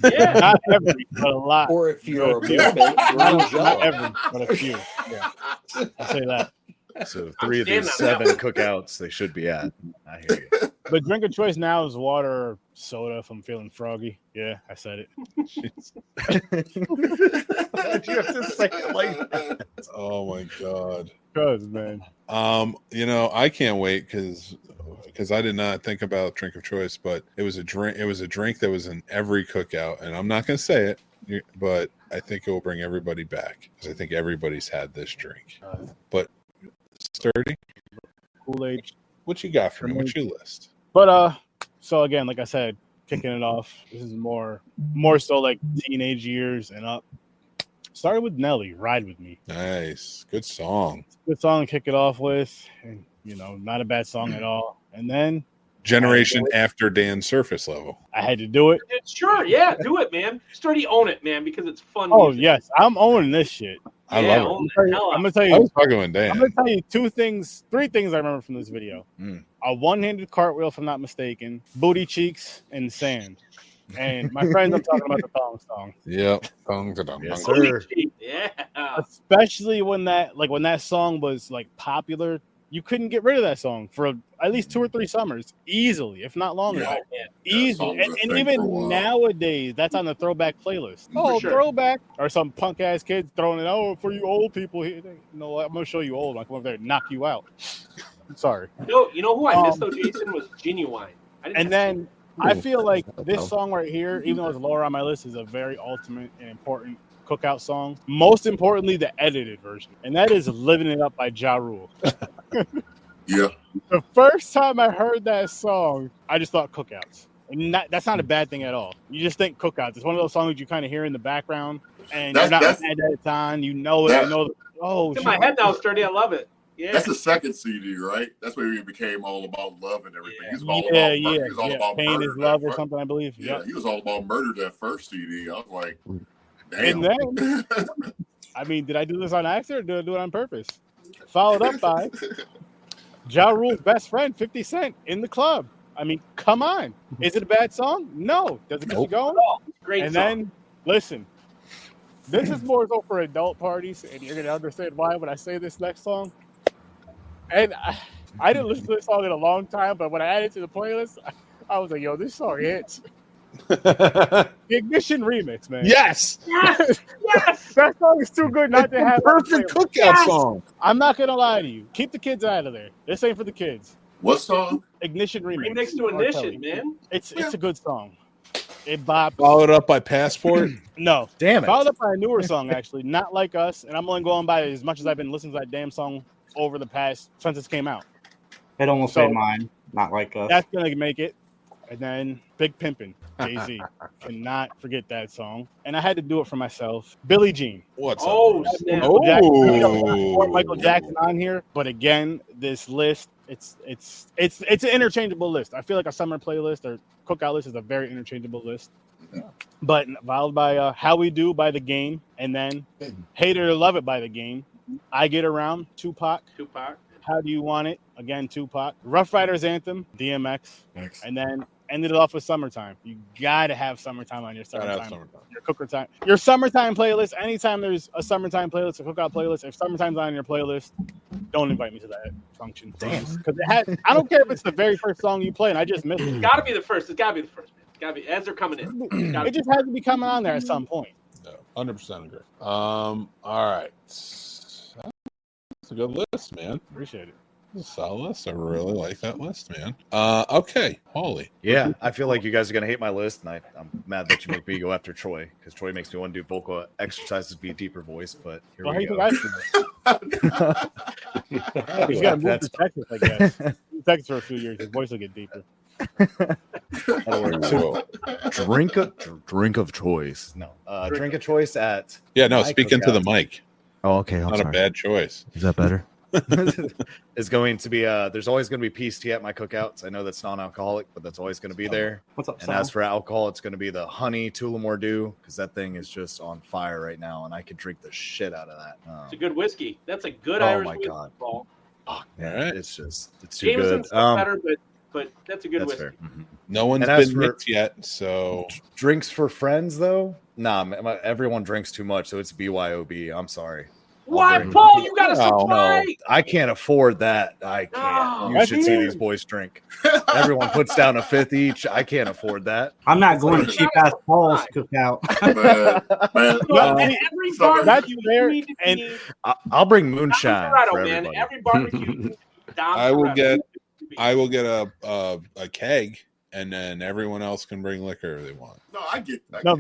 Speaker 5: Yeah.
Speaker 4: Not every, but a lot.
Speaker 6: Or if you're a
Speaker 4: Yeah.
Speaker 6: Mormon, green
Speaker 4: Not
Speaker 6: jello.
Speaker 4: every, but a few. Yeah, I'll say that.
Speaker 3: So 3 of
Speaker 5: standing
Speaker 3: these
Speaker 5: on that
Speaker 3: 7 cookouts they should be at. I hear you.
Speaker 4: But drink of choice now is water or soda if I'm feeling froggy. Yeah, I said it.
Speaker 3: Why'd you have to say it like that?
Speaker 2: Oh my god.
Speaker 4: Cause man,
Speaker 2: I can't wait because I did not think about drink of choice, but it was a drink. It was a drink that was in every cookout, and I'm not going to say it, but I think it will bring everybody back because I think everybody's had this drink. But sturdy,
Speaker 4: Kool-Aid.
Speaker 2: what you got for me? What's your list?
Speaker 4: But so again, like I said, kicking it off. This is more so like teenage years and up. Started with Nelly, Ride With Me.
Speaker 2: Nice, good song.
Speaker 4: Good song to kick it off with, and not a bad song at all. And then
Speaker 2: Generation after Dan's surface level.
Speaker 4: I had to do it.
Speaker 5: Sure, yeah, do it, man. Sturdy, own it, man, because it's fun.
Speaker 4: Oh
Speaker 5: music.
Speaker 4: yes, I'm owning this shit.
Speaker 2: I
Speaker 5: Yeah,
Speaker 2: love
Speaker 5: own
Speaker 2: it.
Speaker 5: the hell
Speaker 4: I'm
Speaker 5: out.
Speaker 4: gonna tell
Speaker 2: I
Speaker 4: you.
Speaker 2: was talking with
Speaker 4: I'm
Speaker 2: Dan.
Speaker 4: gonna tell you 3 things I remember from this video.
Speaker 2: Mm.
Speaker 4: A one-handed cartwheel, if I'm not mistaken, booty cheeks, and sand. And my friends, I'm talking about the thong song.
Speaker 2: Yep.
Speaker 3: Yes,
Speaker 2: Sir.
Speaker 3: sir.
Speaker 5: Yeah.
Speaker 4: Especially when that song was like popular, you couldn't get rid of that song for at least 2 or 3 summers easily, if not longer.
Speaker 7: Yeah.
Speaker 4: Easy.
Speaker 7: song was a
Speaker 4: And
Speaker 7: thing for a
Speaker 4: even
Speaker 7: while.
Speaker 4: nowadays, that's on the throwback playlist.
Speaker 7: For
Speaker 4: Oh,
Speaker 5: sure.
Speaker 4: throwback. Or some punk ass kids throwing it, oh, for you old people here. You know what? I'm going to show you old. I'll come over there and knock you out. I'm sorry.
Speaker 5: You know who I missed though, Jason, was Genuine.
Speaker 4: And then I feel like this song right here, even though it's lower on my list, is a very ultimate and important cookout song. Most importantly, the edited version. And that is Living It Up by Ja Rule.
Speaker 7: Yeah.
Speaker 4: The first time I heard that song, I just thought cookouts. And that's not a bad thing at all. You just think cookouts. It's one of those songs you kind of hear in the background, and you're not mad that it's on. You know it. You know,
Speaker 5: it's in my head now, Sturdy. I love it. Yeah.
Speaker 7: That's the second CD, right? That's where he became all about love and everything. He was all
Speaker 4: yeah,
Speaker 7: about murder. He was all about
Speaker 4: Pain
Speaker 7: murder.
Speaker 4: is Love or something, I believe.
Speaker 7: Yeah, he was all about murder that first CD. I was like, damn.
Speaker 4: And then, I mean, did I do this on accident or did I do it on purpose? Followed up by Ja Rule's best friend, 50 Cent, In the Club. I mean, come on. Is it a bad song? No. Does it get you going?
Speaker 5: Great
Speaker 4: And
Speaker 5: song.
Speaker 4: then, listen, this is more so for adult parties, and you're going to understand why when I say this next song. And I didn't listen to this song in a long time, but when I added it to the playlist, I was like, yo, this song hits. The Ignition remix, man.
Speaker 2: Yes.
Speaker 5: Yes. Yes.
Speaker 4: That song is too good not to have.
Speaker 2: Perfect cookout song.
Speaker 4: I'm not going to lie to you. Keep the kids out of there. This ain't for the kids.
Speaker 7: What song?
Speaker 4: Ignition remix.
Speaker 5: Remix to Ignition, man.
Speaker 4: It's a good song. It bops.
Speaker 2: Followed up by Passport.
Speaker 4: No.
Speaker 3: Damn it.
Speaker 4: Followed up by a newer song, actually. Not Like Us. And I'm only going by as much as I've been listening to that damn song over the past, since it came out.
Speaker 8: It almost
Speaker 4: So-
Speaker 8: made mine. Not Like Us.
Speaker 4: That's going to make it. And then Big Pimpin', Jay-Z. Cannot forget that song. And I had to do it for myself. Billie Jean.
Speaker 2: What's
Speaker 5: Oh,
Speaker 2: up?
Speaker 5: snap.
Speaker 4: Or Michael Jackson on here. But again, this list, it's an interchangeable list. I feel like a summer playlist or cookout list is a very interchangeable list. But followed by How We Do by The Game, and then Hate It or Love It by The Game. I Get Around, Tupac. How Do You Want It? Again, Tupac. Rough Riders Anthem, DMX. And then ended it off with Summertime. You gotta have Summertime on your summertime. Your cooker time. Your summertime playlist. Anytime there's a summertime playlist, a cookout playlist, if Summertime's on your playlist, don't invite me to that function. Damn. Because I don't care if it's the very first song you play and I just missed it.
Speaker 5: It's got to be the first. It's got to be the first, man. It's got to be as they're coming in.
Speaker 4: It just has to be coming on there at some point.
Speaker 2: No, 100% agree. All right. That's a good list, man.
Speaker 4: Appreciate it.
Speaker 2: Solid list. I really like that list, man. Okay, Holly.
Speaker 3: Yeah, I feel like you guys are gonna hate my list, and I'm mad that you make me go after Troy because Troy makes me want to do vocal exercises, be a deeper voice. But here we go.
Speaker 4: He's got to move to Texas, I guess. Texas for a few years, his voice will get deeper.
Speaker 3: Drink of choice. No, drink of choice at.
Speaker 2: Yeah, no, speak into the mic.
Speaker 3: Oh, okay. I'm
Speaker 2: Not
Speaker 3: sorry.
Speaker 2: a bad choice.
Speaker 3: Is that better? Is going to be there's always going to be peace tea at my cookouts. I know that's non-alcoholic, but that's always going to be there.
Speaker 8: What's up,
Speaker 3: And
Speaker 8: Sal?
Speaker 3: as for alcohol, it's going to be the honey Tullamore Dew because that thing is just on fire right now, and I could drink the shit out of that.
Speaker 5: It's a good whiskey. That's a good
Speaker 3: Oh
Speaker 5: Irish
Speaker 3: my
Speaker 5: whiskey.
Speaker 3: God.
Speaker 5: Paul.
Speaker 3: Oh, man,
Speaker 2: Alright.
Speaker 3: it's too
Speaker 5: Jameson's
Speaker 3: good.
Speaker 5: better, but that's a good
Speaker 3: That's
Speaker 5: whiskey.
Speaker 3: fair. Mhm.
Speaker 2: No one's
Speaker 3: And as
Speaker 2: been
Speaker 3: for-
Speaker 2: nicked yet, so
Speaker 3: Drinks for friends though? Nah, everyone drinks too much, so it's BYOB. I'm sorry.
Speaker 5: Why,
Speaker 3: drink.
Speaker 5: Paul? You got to
Speaker 2: No,
Speaker 5: supply.
Speaker 3: No, I can't afford that. I can't.
Speaker 5: No.
Speaker 3: You should see these boys drink. Everyone puts down a fifth each. I can't afford that.
Speaker 8: I'm not going to cheap ass Paul's cookout.
Speaker 7: Man,
Speaker 5: Look,
Speaker 7: man,
Speaker 5: every
Speaker 7: somebody-
Speaker 5: barbecue
Speaker 4: there,
Speaker 5: you need to
Speaker 4: and-
Speaker 5: be
Speaker 3: I'll bring moonshine
Speaker 5: Dom
Speaker 3: for
Speaker 5: Toretto, man.
Speaker 3: everybody.
Speaker 5: Every barbecue. Dom
Speaker 2: I will
Speaker 5: Toretto.
Speaker 2: get I will get a keg, and then everyone else can bring liquor if they want.
Speaker 7: No, I get that.
Speaker 4: No,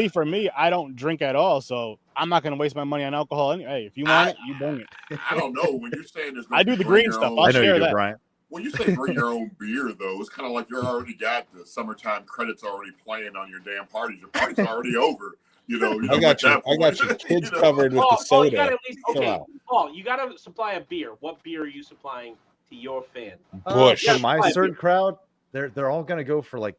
Speaker 4: for me, I don't drink at all, so I'm not going to waste my money on alcohol. Hey, if you want it, you bring it.
Speaker 7: I don't know when you're saying there's.
Speaker 4: I do the
Speaker 7: bring
Speaker 4: green
Speaker 7: your
Speaker 4: stuff.
Speaker 7: own-
Speaker 4: I'll
Speaker 3: I know
Speaker 4: share
Speaker 3: you do,
Speaker 4: that.
Speaker 3: Brian.
Speaker 7: When you say bring your own beer, though, it's kind of like you're already got the summertime credits already playing on your damn parties. Your party's already over. You know,
Speaker 2: I got you.
Speaker 7: at that
Speaker 2: I got your
Speaker 7: point,
Speaker 2: kids
Speaker 7: you know.
Speaker 2: covered with the
Speaker 5: Paul, you got
Speaker 2: soda.
Speaker 5: at least
Speaker 2: Chill
Speaker 5: okay.
Speaker 2: out.
Speaker 5: Paul, you got to supply a beer. What beer are you supplying to your fan?
Speaker 2: Bush.
Speaker 3: For my
Speaker 5: Yeah,
Speaker 3: certain crowd, they're all gonna go for like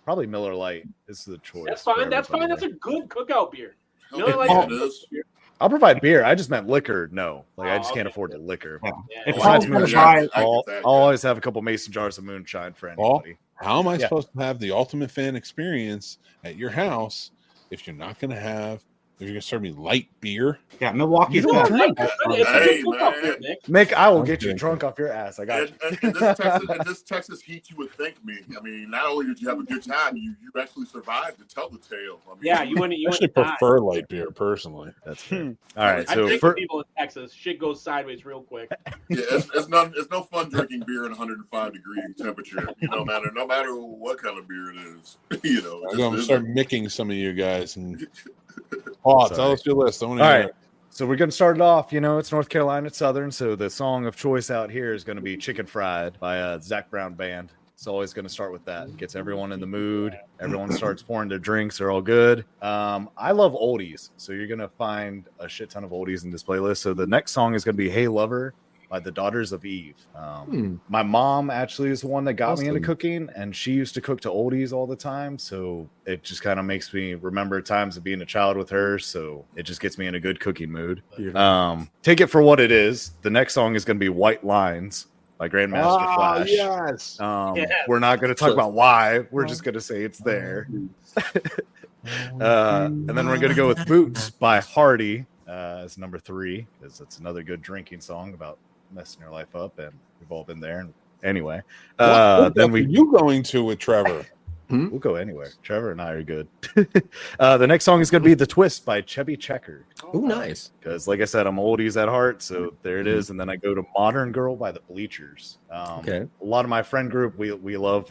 Speaker 3: probably Miller Lite is the choice.
Speaker 5: That's
Speaker 3: for
Speaker 5: fine. That's fine.
Speaker 3: everybody.
Speaker 5: That's a good cookout beer.
Speaker 7: Hell
Speaker 5: Miller Lite
Speaker 7: yeah,
Speaker 5: is
Speaker 7: it
Speaker 5: a good
Speaker 7: is.
Speaker 5: beer.
Speaker 3: I'll provide beer. I just meant liquor. No, like I
Speaker 5: Oh,
Speaker 3: just can't
Speaker 5: okay.
Speaker 3: afford the liquor.
Speaker 8: Yeah.
Speaker 5: Yeah.
Speaker 8: If
Speaker 7: Oh,
Speaker 8: Paul's
Speaker 3: Besides
Speaker 8: going to
Speaker 3: moonshine,
Speaker 8: buy,
Speaker 7: I get
Speaker 3: I'll
Speaker 7: that,
Speaker 3: always have a couple mason jars of moonshine for
Speaker 2: Paul?
Speaker 3: anybody.
Speaker 2: How am I
Speaker 3: Yeah.
Speaker 2: supposed to have the ultimate fan experience at your house if you're not going to have? If you're going to serve me light beer?
Speaker 8: yeah, Milwaukee's
Speaker 3: You don't
Speaker 8: got
Speaker 3: drink.
Speaker 5: It's a
Speaker 7: Hey,
Speaker 5: good cookout beer,
Speaker 7: man.
Speaker 5: Nick.
Speaker 3: Mick, I will
Speaker 2: I'm
Speaker 3: get you
Speaker 2: kidding.
Speaker 3: drunk off your ass. I got
Speaker 7: And,
Speaker 3: you.
Speaker 7: and in this Texas heat, you would think me. I mean, not only did you have a good time, you actually survived to tell the tale. I mean,
Speaker 5: Yeah, you wouldn't.
Speaker 2: I
Speaker 5: You
Speaker 2: actually
Speaker 5: wouldn't die.
Speaker 2: prefer light beer personally.
Speaker 3: That's fair. All right,
Speaker 5: I
Speaker 3: so
Speaker 5: think
Speaker 3: for,
Speaker 5: people in Texas, shit goes sideways real quick.
Speaker 7: Yeah, it's no fun drinking beer in 105 degree temperature. No matter what kind of beer it is. You know,
Speaker 2: I'm going to
Speaker 7: it's-
Speaker 2: start micking some of you guys. And Paul, tell
Speaker 3: Sorry.
Speaker 2: us your list. I want
Speaker 3: all
Speaker 2: to
Speaker 3: right, so we're gonna start it off. You know, it's North Carolina, it's Southern, so the song of choice out here is gonna be "Chicken Fried" by Zach Brown Band. It's always going to start with that. It gets everyone in the mood. Everyone starts pouring their drinks. They're all good. I love oldies, so you're going to find a shit ton of oldies in this playlist. So the next song is going to be "Hey Lover" by the Daughters of Eve. My mom actually is the one that got me into cooking, and she used to cook to oldies all the time. So it just kind of makes me remember times of being a child with her. So it just gets me in a good cooking mood. Take it for what it is. The next song is going to be "White Lines" by Grandmaster Flash.
Speaker 2: Yes.
Speaker 3: We're not going to talk about why. We're just going to say it's there. And then we're going to go with "Boots" by Hardy as number 3, because it's another good drinking song about messing your life up, and we've all been there. And anyway, then
Speaker 2: you going to with Trevor?
Speaker 3: We'll go anywhere. Trevor and I are good. The next song is going to be "The Twist" by Chevy Checker.
Speaker 6: Oh, nice.
Speaker 3: Because, like I said, I'm oldies at heart, so there it is. And then I go to "Modern Girl" by the Bleachers.
Speaker 6: Okay.
Speaker 3: A lot of my friend group, we love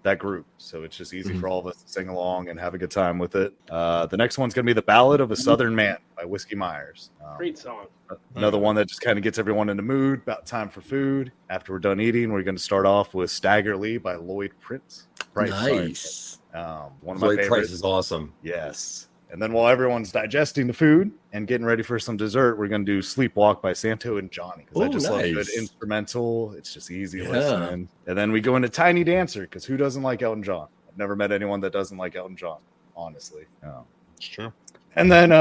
Speaker 3: that group, so it's just easy for all of us to sing along and have a good time with it. The next one's going to be "The Ballad of a Southern Man" by Whiskey Myers.
Speaker 5: Great song.
Speaker 3: Another one that just kind of gets everyone in the mood. About time for food. After we're done eating, we're going to start off with "Stagger Lee" by Lloyd Price.
Speaker 6: Nice.
Speaker 3: One of my
Speaker 6: Lloyd Price
Speaker 3: favorites.
Speaker 6: is awesome.
Speaker 3: Yes. And then while everyone's digesting the food and getting ready for some dessert, we're going to do "Sleepwalk" by Santo and Johnny, because I
Speaker 6: Ooh,
Speaker 3: just love good
Speaker 6: nice.
Speaker 3: instrumental. It's just easy
Speaker 6: Yeah.
Speaker 3: listening. And then we go into "Tiny Dancer," because who doesn't like Elton John? I've never met anyone that doesn't like Elton John, honestly.
Speaker 2: It's true.
Speaker 3: And then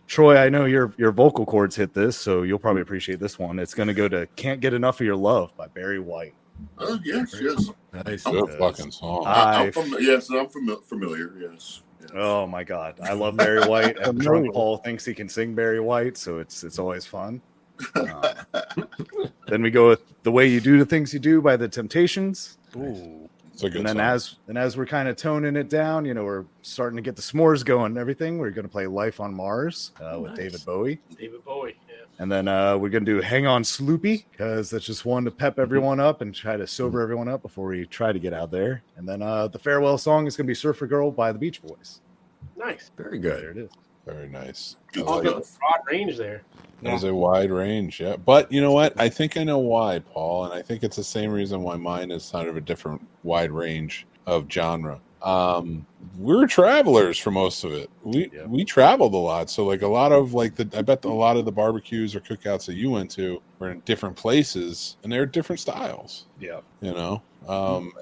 Speaker 3: Troy, I know your vocal cords hit this, so you'll probably appreciate this one. It's going to go to "Can't Get Enough of Your Love" by Barry White.
Speaker 7: Oh yes.
Speaker 6: Nice.
Speaker 2: Good fucking song.
Speaker 7: I'm familiar. Yes.
Speaker 3: Oh my God, I love Barry White. And drunk Paul thinks he can sing Barry White, so it's always fun. Then we go with "The Way You Do the Things You Do" by the Temptations.
Speaker 2: Ooh, it's a good
Speaker 3: And then
Speaker 2: song.
Speaker 3: as we're kind of toning it down, we're starting to get the s'mores going and everything. We're going to play "Life on Mars" with
Speaker 6: nice.
Speaker 3: David Bowie.
Speaker 5: David Bowie. Yeah.
Speaker 3: And then we're going to do Hang On Sloopy, because that's just one to pep everyone up and try to sober everyone up before we try to get out there. And then the farewell song is going to be Surfer Girl by the Beach Boys.
Speaker 5: Nice.
Speaker 6: Very good.
Speaker 3: There it is.
Speaker 2: Very nice.
Speaker 7: Good
Speaker 2: I like
Speaker 7: stuff.
Speaker 2: it.
Speaker 5: Broad range there.
Speaker 2: There's a wide range, yeah. But you know what? I think I know why, Paul, and I think it's the same reason why mine is kind of a different wide range of genre. We're travelers for most of it. We traveled a lot, so like a lot of like I bet a lot of the barbecues or cookouts that you went to were in different places, and they're different styles.
Speaker 3: Yeah,
Speaker 2: you know.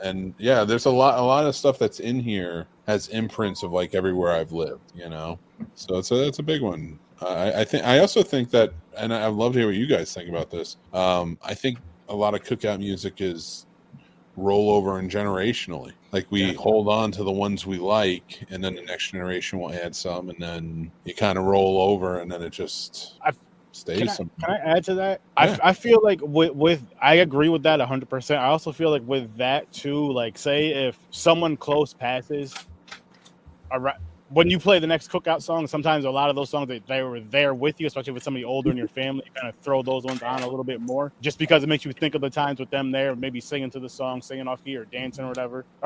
Speaker 2: And yeah, there's a lot of stuff that's in here has imprints of like everywhere I've lived, you know. So it's a big one. I also think that, and I'd love to hear what you guys think about this. I think a lot of cookout music is rollover and generationally. Like we hold on to the ones we like, and then the next generation will add some, and then you kind of roll over, and then it just stays.
Speaker 4: Can I add to that?
Speaker 2: Yeah.
Speaker 4: I feel like with I agree with that 100%. I also feel like with that too, like say if someone close passes, when you play the next cookout song, sometimes a lot of those songs they were there with you, especially with somebody older in your family, you kind of throw those ones on a little bit more, just because it makes you think of the times with them there, maybe singing to the song, singing off key or dancing or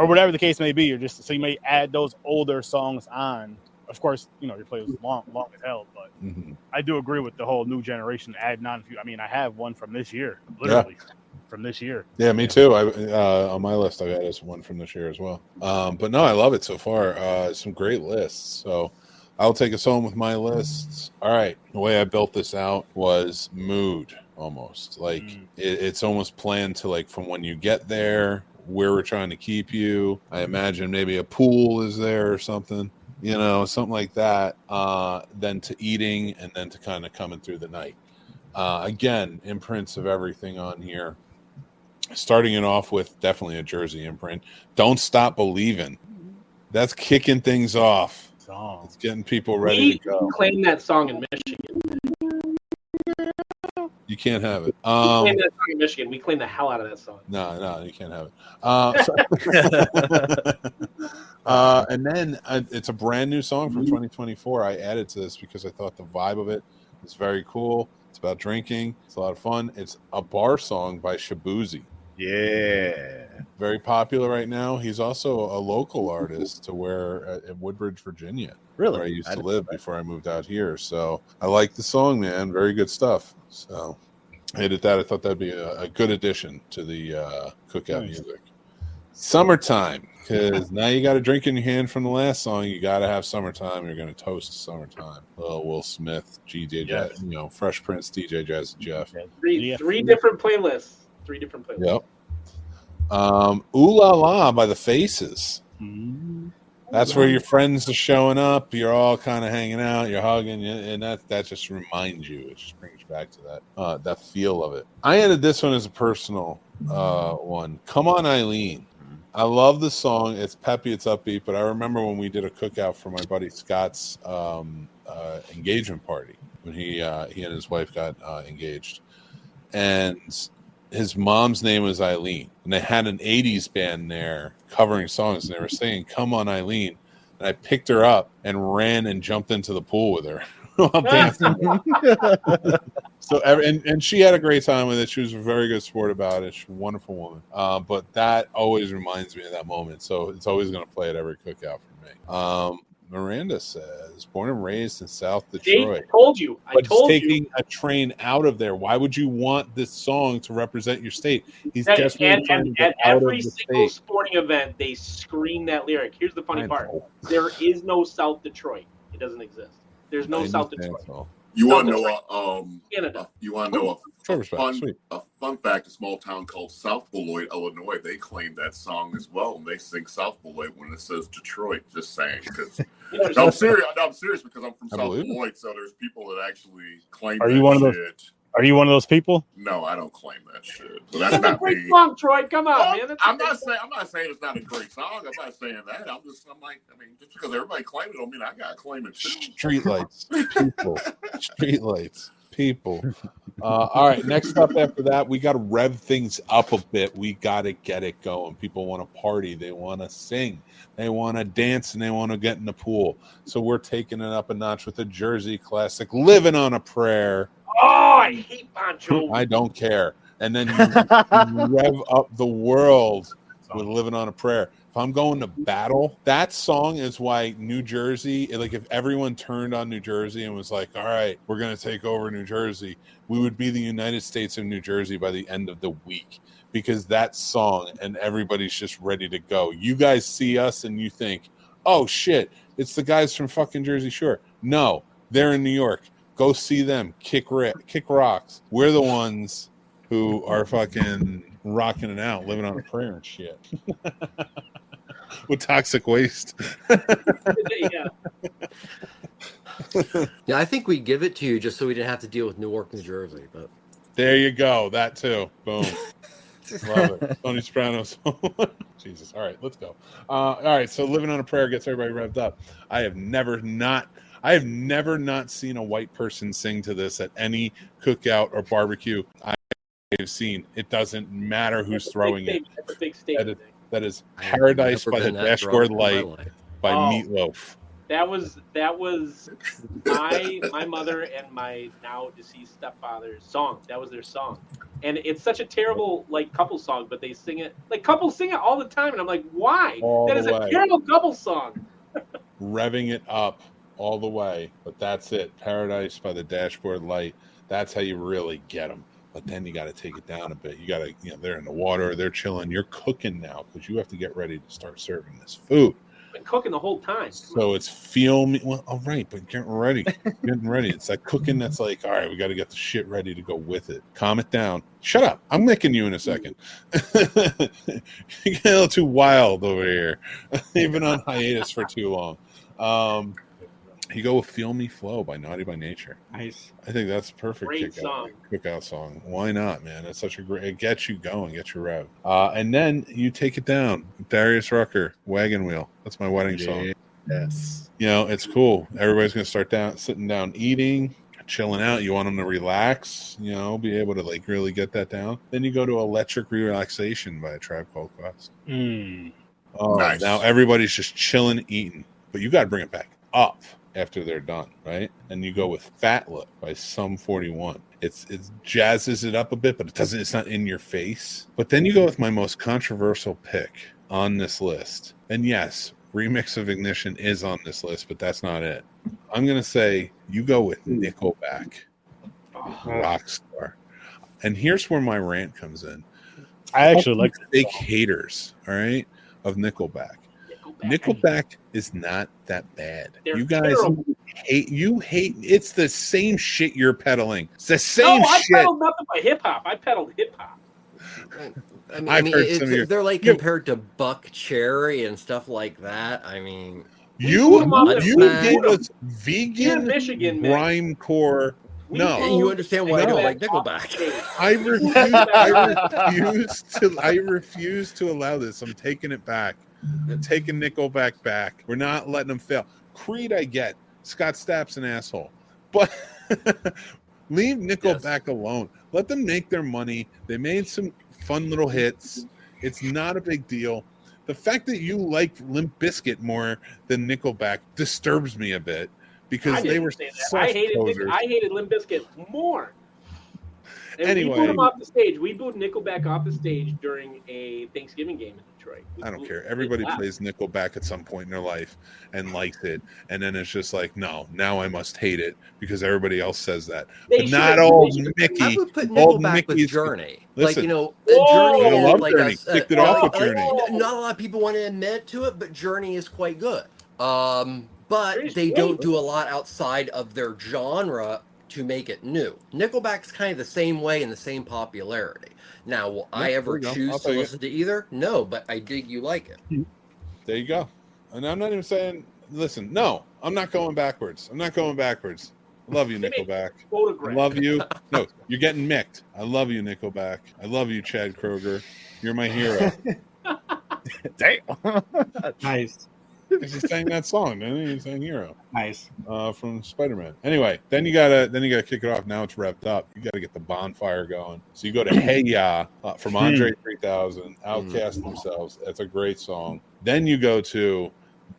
Speaker 4: whatever the case may be. So you may add those older songs on. Of course, you know your playlist is long as hell, but I do agree with the whole new generation adding on. I have one from this year, literally. From this year.
Speaker 2: Yeah, me too. On my list, I've added one from this year as well. But no, I love it so far. Some great lists. So I'll take us home with my lists. All right. The way I built this out was mood almost. Like it's almost planned to like from when you get there, where we're trying to keep you. I imagine maybe a pool is there or something, you know, something like that. Then to eating, and then to kind of coming through the night. Again, imprints of everything on here. Starting it off with definitely a Jersey imprint. Don't Stop Believing. That's kicking things off. It's getting people ready to go.
Speaker 5: We claim that song in Michigan.
Speaker 2: You can't have it.
Speaker 5: We claim that song in Michigan. We claim the hell out of that song.
Speaker 2: No, you can't have it. And then it's a brand new song from 2024. I added to this because I thought the vibe of it was very cool. It's about drinking. It's a lot of fun. It's a bar song by Shabuzi.
Speaker 3: Yeah.
Speaker 2: Very popular right now. He's also a local artist to where in Woodbridge, Virginia.
Speaker 3: Really?
Speaker 2: Where I used to live before I moved out here. So I like the song, man. Very good stuff. So I hated that. I thought that'd be a good addition to the cookout music. Summertime, because now you got a drink in your hand from the last song. You got to have Summertime. You're going to toast Summertime. Will Smith, Jazz, Fresh Prince, DJ Jazz, Jeff.
Speaker 5: Three different playlists.
Speaker 2: Yep. Ooh La La by The Faces. That's where your friends are showing up. You're all kind of hanging out. You're hugging, and that just reminds you. It just brings you back to that feel of it. I added this one as a personal one. Come On, Eileen. I love the song. It's peppy, it's upbeat. But I remember when we did a cookout for my buddy Scott's engagement party when he and his wife got engaged, and his mom's name was Eileen, and they had an 80s band there covering songs, and they were singing Come On, Eileen. And I picked her up and ran and jumped into the pool with her while dancing. So and she had a great time with it. She was a very good sport about it. She's a wonderful woman. But that always reminds me of that moment. So it's always going to play at every cookout for me. Miranda says, born and raised in South Detroit.
Speaker 5: I told you.
Speaker 2: But he's taking a train out of there. Why would you want this song to represent your state? He's desperately trying to get out of the state. At every single sporting
Speaker 5: event, they scream that lyric. Here's the funny part. There is no South Detroit. It doesn't exist. There's no South Detroit.
Speaker 7: You want to know
Speaker 5: Canada.
Speaker 7: You want to know a fun fact? A small town called South Beloit, Illinois. They claim that song as well, and they sing South Beloit when it says Detroit. Just saying, because I'm serious because I'm from South Beloit. So there's people that actually claim.
Speaker 4: Are you one of those? Are you one of those people?
Speaker 7: No, I don't claim that shit. So that's not
Speaker 5: great
Speaker 7: me.
Speaker 5: song, Troy. Come on, man.
Speaker 7: I'm not saying it's not a great song. I'm not saying that. Just because everybody claims it, don't mean I gotta claim it too.
Speaker 2: Streetlights, people. Streetlights, people. All right. Next up after that, we got to rev things up a bit. We got to get it going. People want to party. They want to sing. They want to dance, and they want to get in the pool. So we're taking it up a notch with a Jersey classic, "Living on a Prayer."
Speaker 5: Oh, I hate Bon Jovi.
Speaker 2: I don't care. And then you rev up the world with Living on a Prayer. If I'm going to battle, that song is why New Jersey, like if everyone turned on New Jersey and was like, all right, we're going to take over New Jersey, we would be the United States of New Jersey by the end of the week, because that song and everybody's just ready to go. You guys see us and you think, oh shit, it's the guys from fucking Jersey Shore. No, they're in New York. Go see them. Kick rocks. We're the ones who are fucking rocking it out, living on a prayer and shit. With toxic waste.
Speaker 5: Yeah.
Speaker 6: Yeah, I think we give it to you just so we didn't have to deal with Newark, New Jersey. But
Speaker 2: There you go. That too. Boom. Love it. Tony Soprano's. Jesus. All right, let's go. All right, so Living on a Prayer gets everybody revved up. I have never not seen a white person sing to this at any cookout or barbecue I've seen. It doesn't matter who's throwing it.
Speaker 5: That's a big statement.
Speaker 2: That is Paradise
Speaker 6: never
Speaker 2: by the
Speaker 6: been that
Speaker 2: Dashboard
Speaker 6: drunk in my
Speaker 2: Light
Speaker 6: life.
Speaker 2: by
Speaker 5: Oh.
Speaker 2: Meatloaf.
Speaker 5: That was my mother and my now deceased stepfather's song. That was their song, and it's such a terrible like couple song, but they sing it like couples sing it all the time, and I'm like, why?
Speaker 2: All
Speaker 5: That
Speaker 2: the
Speaker 5: is a
Speaker 2: way.
Speaker 5: terrible couple song.
Speaker 2: Revving it up all the way, but that's it. Paradise by the Dashboard Light. That's how you really get them. But then you got to take it down a bit. You got to, they're in the water, they're chilling. You're cooking now because you have to get ready to start serving this food.
Speaker 5: Been cooking the whole time.
Speaker 2: So it's feel me. Well, all right, but getting ready. It's that cooking that's like, all right, we got to get the shit ready to go with it. Calm it down. Shut up. I'm nicking you in a second. You get a little too wild over here. You've been on hiatus for too long. You go with Feel Me Flow by Naughty by Nature.
Speaker 8: Nice.
Speaker 2: I think that's a perfect
Speaker 5: Great song.
Speaker 2: cookout song. Why not, man? It's such a great, it gets you going, gets you rev. And then you take it down. Darius Rucker, Wagon Wheel. That's my wedding song.
Speaker 3: Yes.
Speaker 2: It's cool. Everybody's going to start sitting down, eating, chilling out. You want them to relax, be able to like really get that down. Then you go to Electric Relaxation by A Tribe Called Quest. Oh,
Speaker 7: Nice.
Speaker 2: Now everybody's just chilling, eating, but you got to bring it back up after they're done, right? And you go with Fat Lip by Sum 41. It jazzes it up a bit, but it's not in your face. But then you go with my most controversial pick on this list. And yes, Remix of Ignition is on this list, but that's not it. I'm going to say you go with Nickelback, Rockstar. And here's where my rant comes in.
Speaker 4: I actually like
Speaker 2: fake haters, all right, of Nickelback. Nickelback is not that bad.
Speaker 5: They're
Speaker 2: you guys
Speaker 5: terrible.
Speaker 2: hate. It's the same shit you're peddling. It's the same
Speaker 5: I
Speaker 2: shit.
Speaker 5: pedaled nothing but hip hop. I pedaled hip hop.
Speaker 2: I've heard some of your-
Speaker 6: they're like compared to Buck Cherry and stuff like that. I mean,
Speaker 2: You
Speaker 6: Mudslap.
Speaker 2: gave us
Speaker 5: You're
Speaker 2: vegan
Speaker 5: in Michigan, man.
Speaker 2: grindcore.
Speaker 5: We
Speaker 2: No.
Speaker 6: and you understand why I don't like
Speaker 5: Nickelback
Speaker 6: Nickelback.
Speaker 2: I refuse to allow this. I'm taking it back. I'm taking Nickelback back. We're not letting them fail. Creed, I get. Scott Stapp's an asshole. But leave Nickelback alone. Let them make their money. They made some fun little hits. It's not a big deal. The fact that you like Limp Bizkit more than Nickelback disturbs me a bit because they were such
Speaker 5: I hated
Speaker 2: posers.
Speaker 5: I hated Limp Bizkit more. And
Speaker 2: Anyway.
Speaker 5: we booed him off the stage. We booed Nickelback off the stage during a Thanksgiving game in Detroit.
Speaker 2: I don't care. Everybody plays Nickelback at some point in their life and likes it, and then it's just like, no, now I must hate it because everybody else says that. But not old Mickey.
Speaker 6: I would put
Speaker 2: Old
Speaker 6: Nickelback with
Speaker 2: Mickey's-
Speaker 6: Journey.
Speaker 2: Listen.
Speaker 6: Journey
Speaker 2: I
Speaker 6: is
Speaker 2: love
Speaker 6: like
Speaker 2: Journey. Kicked it off with Journey.
Speaker 6: Not a lot of people want to admit to it, but Journey is quite good. But
Speaker 5: Journey's
Speaker 6: they
Speaker 5: great.
Speaker 6: don't do a lot outside of their genre to make it new. Nickelback's kind of the same way and the same popularity. Now, will I ever
Speaker 2: there you go.
Speaker 6: choose
Speaker 2: I'll
Speaker 6: to
Speaker 2: take it.
Speaker 6: listen to either? No, but I dig you like it.
Speaker 2: There you go. And I'm not even saying, listen, no, I'm not going backwards. I love you, Nickelback. I
Speaker 5: Photograph.
Speaker 2: love you. No, you're getting micked. I love you, Nickelback. I love you, Chad Kroger. You're my hero.
Speaker 3: Damn.
Speaker 8: Nice.
Speaker 2: Because he sang that song, didn't he? He sang Hero
Speaker 8: Nice.
Speaker 2: from Spider-Man. Anyway, then you gotta kick it off. Now it's revved up. You gotta get the bonfire going. So you go to Hey Ya from Andre 3000, Outcast themselves. That's a great song. Then you go to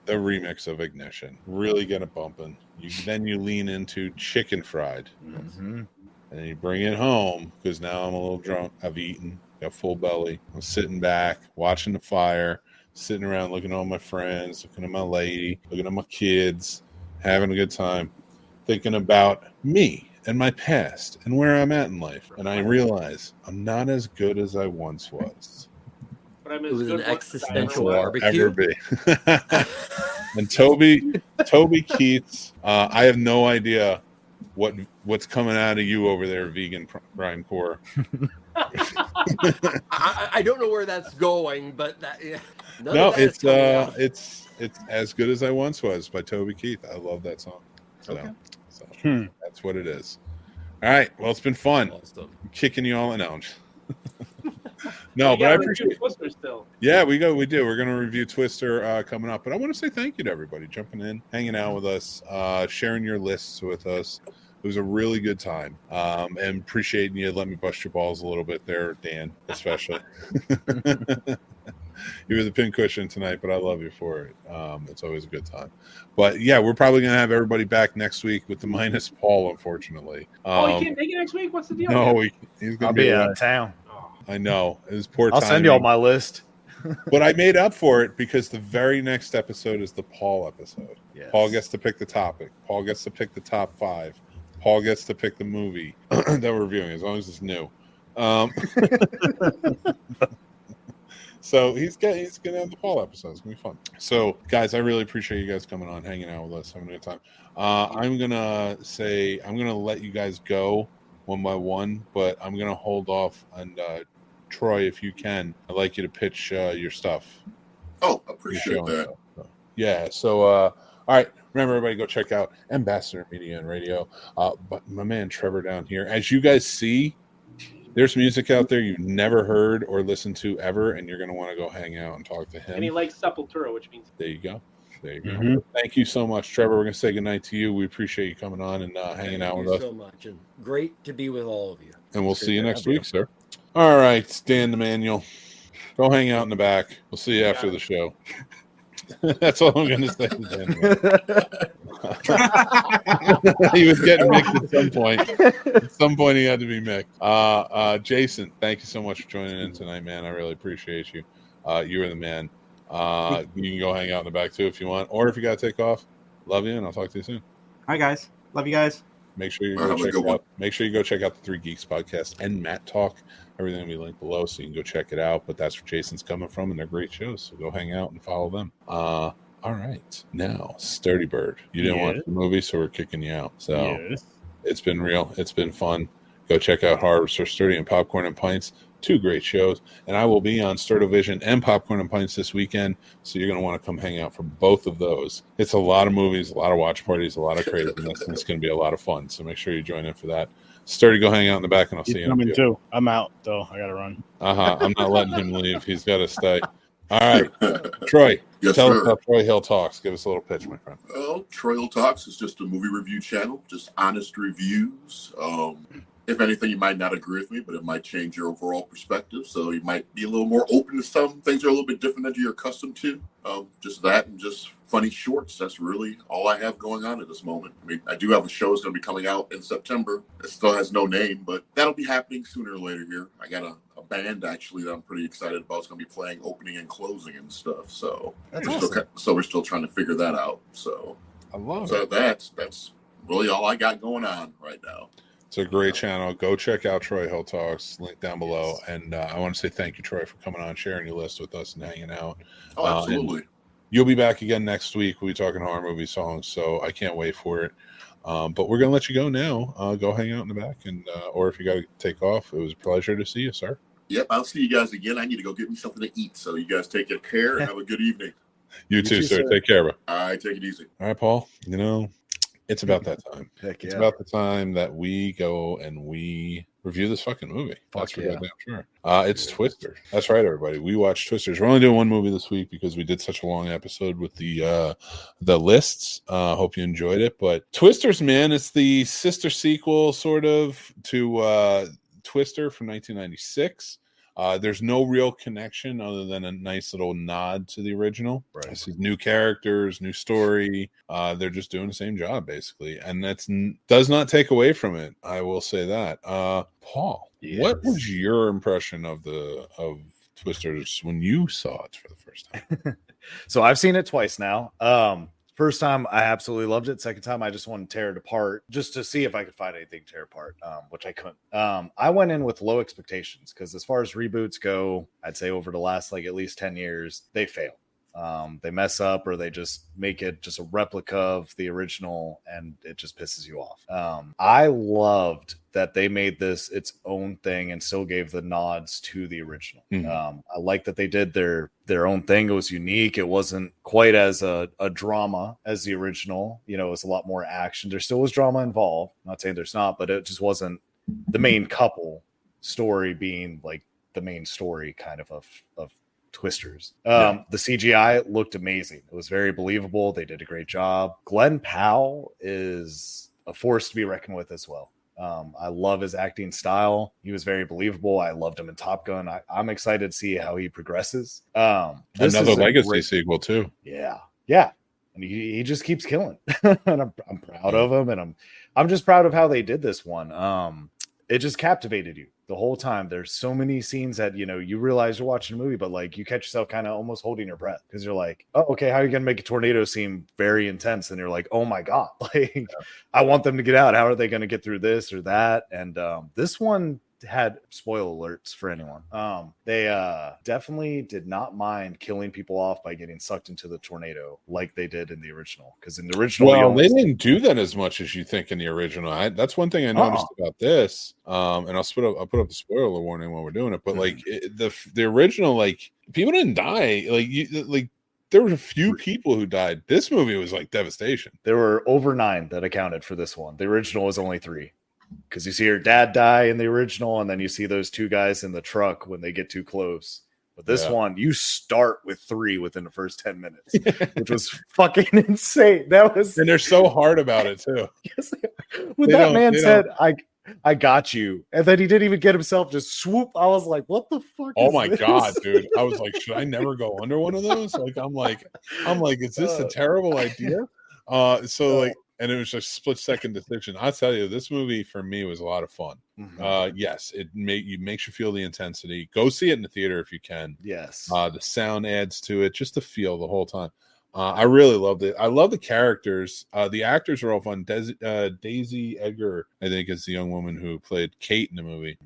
Speaker 2: the remix of Ignition. Really get it bumping. Then you lean into Chicken Fried.
Speaker 3: Mm-hmm.
Speaker 2: And then you bring it home because now I'm a little drunk. I've eaten, got full belly. I'm sitting back, watching the fire, sitting around looking at all my friends, looking at my lady, looking at my kids, having a good time, thinking about me and my past and where I'm at in life. And I realize I'm not as good as I once was.
Speaker 5: But I'm
Speaker 6: It
Speaker 5: as
Speaker 6: was
Speaker 5: good
Speaker 6: an
Speaker 5: once as I
Speaker 6: existential
Speaker 5: ever was.
Speaker 2: Ever
Speaker 6: barbecue.
Speaker 2: be. And Toby Keats, I have no idea what's coming out of you over there, vegan Prime Core.
Speaker 6: I don't know where that's going, but
Speaker 2: it's As Good as I Once Was by Toby Keith. I love that song. So that's what it is. All right. Well, it's been fun.
Speaker 6: Awesome.
Speaker 2: I'm kicking you all out. No, but I appreciate
Speaker 5: Twister still.
Speaker 2: Yeah, we do. We're going to review Twister coming up. But I want to say thank you to everybody jumping in, hanging out with us, sharing your lists with us. It was a really good time. And appreciating you. Let me bust your balls a little bit there, Dan, especially. You were the pincushion tonight, but I love you for it. It's always a good time. But yeah, we're probably going to have everybody back next week with the minus Paul, unfortunately.
Speaker 5: You can't make it next week? What's the deal?
Speaker 2: No, he's going to be
Speaker 3: out of town.
Speaker 2: I know. It was poor
Speaker 3: I'll
Speaker 2: timing.
Speaker 3: send you all my list.
Speaker 2: But I made up for it because the very next episode is the Paul episode.
Speaker 3: Yes.
Speaker 2: Paul gets to pick the topic. Paul gets to pick the top 5. Paul gets to pick the movie that we're reviewing, as long as it's new. So he's gonna have the Paul episode. It's gonna be fun. So guys, I really appreciate you guys coming on, hanging out with us, having a good time. I'm gonna let you guys go one by one, but I'm gonna hold off. And Troy, if you can, I'd like you to pitch your stuff.
Speaker 7: Oh, appreciate that.
Speaker 2: Yeah. So all right. Remember, everybody, go check out Ambassador Media and Radio. But my man Trevor down here, as you guys see, there's music out there you've never heard or listened to ever, and you're going to want to go hang out and talk to him.
Speaker 5: And he likes Sepultura, which means...
Speaker 2: There you go.
Speaker 4: Mm-hmm.
Speaker 2: Thank you so much, Trevor. We're going to say goodnight to you. We appreciate you coming on and hanging out with us.
Speaker 6: Thank you so much, and great to be with all of you.
Speaker 2: And we'll see you next week, sir. All right, Dan Emanuel. Go hang out in the back. We'll see you after the show. That's all I'm going to say to Dan. He was getting mixed at some point. At some point, he had to be mixed. Jason, thank you so much for joining in tonight, man. I really appreciate you. You were the man. You can go hang out in the back, too, if you want. Or if you got to take off, love you, and I'll talk to you soon.
Speaker 8: Hi, guys. Love you guys.
Speaker 2: Make sure you go check it out. Make sure you go check out the 3 Geeks podcast and Matt Talk. Everything will be linked below, so you can go check it out. But that's where Jason's coming from, and they're great shows. So go hang out and follow them. All right, now Sturdy Bird. You didn't watch the movie, so we're kicking you out. So it's been real. It's been fun. Go check out Harvester Sturdy and Popcorn and Pints. 2 great shows, and I will be on Sturdovision and Popcorn and Pints this weekend, so you're going to want to come hang out for both of those. It's a lot of movies, a lot of watch parties, a lot of craziness, and it's going to be a lot of fun, so make sure you join in for that. Sturdy, go hang out in the back, and I'll see you.
Speaker 4: Coming too. I'm out, though. I got to run.
Speaker 2: I'm not letting him leave. He's got to stay. All right. Troy, tell us about Troy Hill Talks. Give us a little pitch, my friend.
Speaker 7: Well, Troy Hill Talks is just a movie review channel, just honest reviews. If anything, you might not agree with me, but it might change your overall perspective. So you might be a little more open to some things that are a little bit different than you're accustomed to. Just that and just funny shorts. That's really all I have going on at this moment. I mean, I do have a show that's going to be coming out in September. It still has no name, but that'll be happening sooner or later here. I got a band, actually, that I'm pretty excited about. It's going to be playing opening and closing and stuff. So we're still trying to figure that out. So
Speaker 2: I love
Speaker 7: it. That's really all I got going on right now.
Speaker 2: It's a great channel. Go check out Troy Hill Talks, link down below. And I want to say thank you, Troy, for coming on, sharing your list with us, and hanging out.
Speaker 7: Oh, absolutely.
Speaker 2: You'll be back again next week. We'll be talking horror movie songs, so I can't wait for it. But we're going to let you go now. Go hang out in the back, and or if you got to take off, it was a pleasure to see you, sir.
Speaker 7: Yep, I'll see you guys again. I need to go get me something to eat, so you guys take care and have a good evening.
Speaker 2: You too, sir. Take care, bro.
Speaker 7: All right, take it easy.
Speaker 2: All right, Paul. It's about that time. It's about the time that we go and we review this fucking movie. That's for goddamn sure. It's Twister. That's right, everybody. We watched Twisters. We're only doing one movie this week because we did such a long episode with the lists. Hope you enjoyed it. But Twisters, man, it's the sister sequel sort of to Twister from 1996. There's no real connection other than a nice little nod to the original.
Speaker 3: Right.
Speaker 2: This is new characters, new story. They're just doing the same job basically, and that's does not take away from it. I will say that. Paul, what was your impression of Twisters when you saw it for the first time?
Speaker 3: So I've seen it twice now. First time I absolutely loved it. Second time I just wanted to tear it apart just to see if I could find anything to tear apart, which I couldn't. I went in with low expectations because as far as reboots go, I'd say over the last like at least 10 years, they fail. They mess up or they just make it just a replica of the original and it just pisses you off. I loved that they made this its own thing and still gave the nods to the original. I like that they did their own thing. It was unique. It wasn't quite as a drama as the original. You know, it was a lot more action. There still was drama involved. I'm not saying there's not, but it just wasn't the main couple story being like the main story kind of Twisters. The CGI looked amazing. It was very believable. They did a great job. Glenn Powell is a force to be reckoned with as well. I love his acting style. He was very believable. I loved him in Top Gun. I'm excited to see how he progresses.
Speaker 2: Another legacy sequel too.
Speaker 3: Yeah. And he just keeps killing. And I'm proud of him. And I'm just proud of how they did this one. It just captivated you the whole time. There's so many scenes that, you know, you realize you're watching a movie, but like you catch yourself kind of almost holding your breath because you're like, oh, okay, how are you going to make a tornado seem very intense? And you're like, oh my God, like I want them to get out. How are they going to get through this or that? And this one had spoiler alerts for anyone. They definitely did not mind killing people off by getting sucked into the tornado like they did in the original. Because in the original,
Speaker 2: they didn't do that as much as you think in the original. That's one thing I noticed about this. And I'll put up the spoiler warning while we're doing it. But like the original, like people didn't die. Like there were a few people who died. This movie was like devastation.
Speaker 3: There were over 9 that accounted for this one. The original was only 3. Because you see her dad die in the original, and then you see those 2 guys in the truck when they get too close. But this one, you start with 3 within the first 10 minutes, which was fucking insane.
Speaker 2: And they're so hard about it too.
Speaker 3: Yes, when that man said, I got you, and then he didn't even get himself, just swoop. I was like, what the fuck?
Speaker 2: Oh my God, dude. I was like, should I never go under one of those? Like, I'm like, is this a terrible idea? And it was just a split-second decision. I'll tell you, this movie for me was a lot of fun. Yes, it makes you feel the intensity. Go see it in the theater if you can.
Speaker 3: Yes.
Speaker 2: The sound adds to it, just the feel the whole time. I really loved it. I love the characters. The actors are all fun. Daisy Edgar, I think, is the young woman who played Kate in the movie.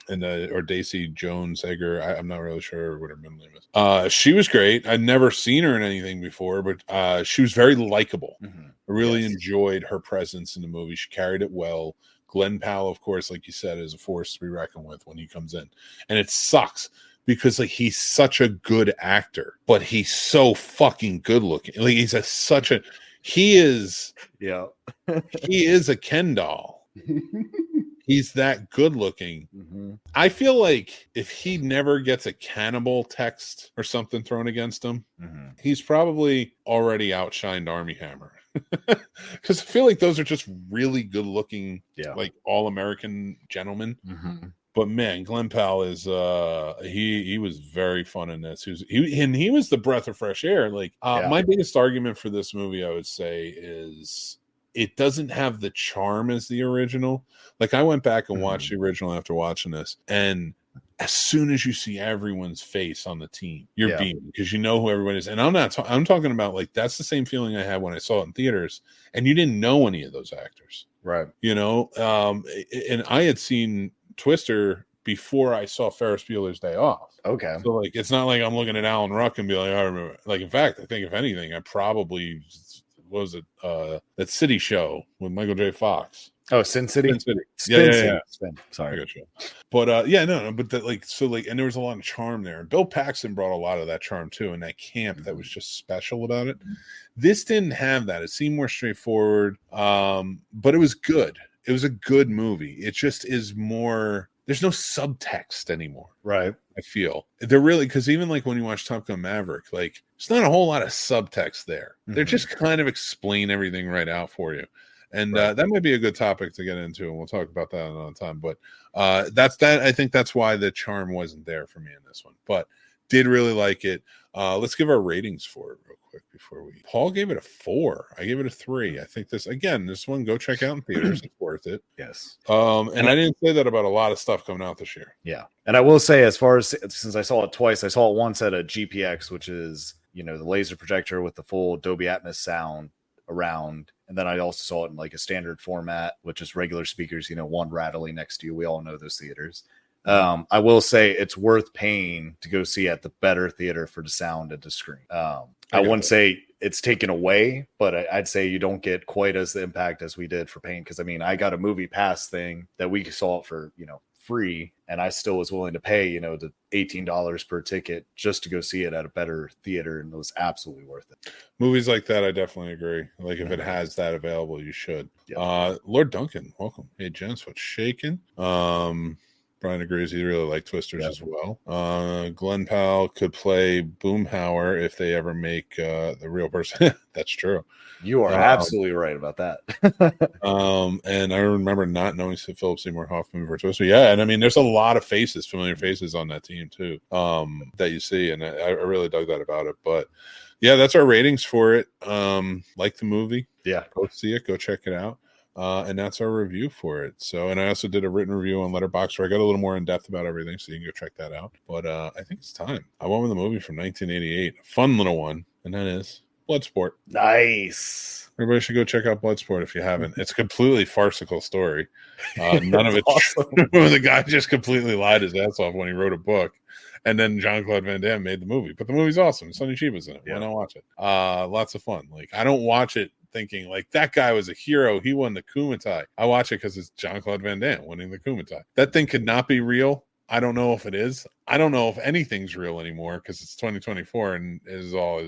Speaker 2: Or Daisy Jones Edgar. I'm not really sure what her middle name is. She was great. I'd never seen her in anything before, but she was very likable. I really enjoyed her presence in the movie. She carried it well. Glenn Powell, of course, like you said, is a force to be reckoned with when he comes in. And it sucks because like he's such a good actor, but he's so fucking good looking. Like he is a Ken doll. He's that good looking. I feel like if he never gets a cannibal text or something thrown against him, he's probably already outshined Armie Hammer. Because I feel like those are just really good looking, like all American gentlemen. But man, Glenn Powell is he was very fun in this. He was the breath of fresh air. Like my biggest argument for this movie, I would say, is it doesn't have the charm as the original. Like I went back and watched the original after watching this, and as soon as you see everyone's face on the team, you're beaming because you know who everyone is. And I'm talking about like that's the same feeling I had when I saw it in theaters, and you didn't know any of those actors,
Speaker 3: right?
Speaker 2: You know, and I had seen Twister before I saw Ferris Bueller's Day Off.
Speaker 3: Okay,
Speaker 2: so like it's not like I'm looking at Alan Ruck and be like, I remember. Like in fact, I think if anything, I probably that City Show with Michael J. Fox.
Speaker 3: Oh, Sin City.
Speaker 2: Sin City.
Speaker 3: Yeah.
Speaker 2: Sorry. But and there was a lot of charm there. And Bill Paxton brought a lot of that charm too, and that camp that was just special about it. This didn't have that. It seemed more straightforward, but it was good. It was a good movie. It just is more. There's no subtext anymore,
Speaker 3: right?
Speaker 2: I feel they're really because even like when you watch Top Gun Maverick, like there's not a whole lot of subtext there. They're just kind of explain everything right out for you. And
Speaker 3: Right.
Speaker 2: that might be a good topic to get into, and we'll talk about that another time. But that's that. I think that's why the charm wasn't there for me in this one, but did really like it. Let's give our ratings for it real quick before we. Paul gave it a 4. I gave it a 3. I think this one, go check out in theaters. It's worth it.
Speaker 3: Yes.
Speaker 2: And I didn't say that about a lot of stuff coming out this year.
Speaker 3: Yeah. And I will say, as far as since I saw it twice, I saw it once at a GPX, which is, the laser projector with the full Dolby Atmos sound around. And then I also saw it in like a standard format, which is regular speakers, one rattling next to you. We all know those theaters. I will say it's worth paying to go see at the better theater for the sound and the screen. I wouldn't say it's taken away, but I'd say you don't get quite as the impact as we did for paying. Because I got a movie pass thing that we saw it for free, and I still was willing to pay the $18 per ticket just to go see it at a better theater, and it was absolutely worth it.
Speaker 2: Movies like that, I definitely agree. Like if it has that available, you should. Yep. Lord Duncan, welcome. Hey gents, what's shaking? Brian agrees he really liked Twisters as well. Glenn Powell could play Boomhauer if they ever make the real person. That's true.
Speaker 3: You are absolutely right about that.
Speaker 2: And I remember not knowing Philip Seymour Hoffman for Twister. Yeah, and I mean, there's a lot of familiar faces on that team too, that you see, and I really dug that about it. But yeah, that's our ratings for it. Like the movie. Yeah, go see it. Go check it out. And that's our review for it. So, and I also did a written review on Letterboxd where I got a little more in depth about everything, so you can go check that out. But I think it's time. I went with a movie from 1988, a fun little one, and that is Bloodsport.
Speaker 3: Nice.
Speaker 2: Everybody should go check out Bloodsport if you haven't. It's a completely farcical story. None of it's awesome. The guy just completely lied his ass off when he wrote a book. And then Jean-Claude Van Damme made the movie. But the movie's awesome. Sonny Chiba's in it. Why not watch it? Lots of fun. Like, I don't watch it thinking, like, that guy was a hero. He won the Kumite. I watch it because it's Jean-Claude Van Damme winning the Kumite. That thing could not be real. I don't know if it is. I don't know if anything's real anymore because it's 2024 and it is all,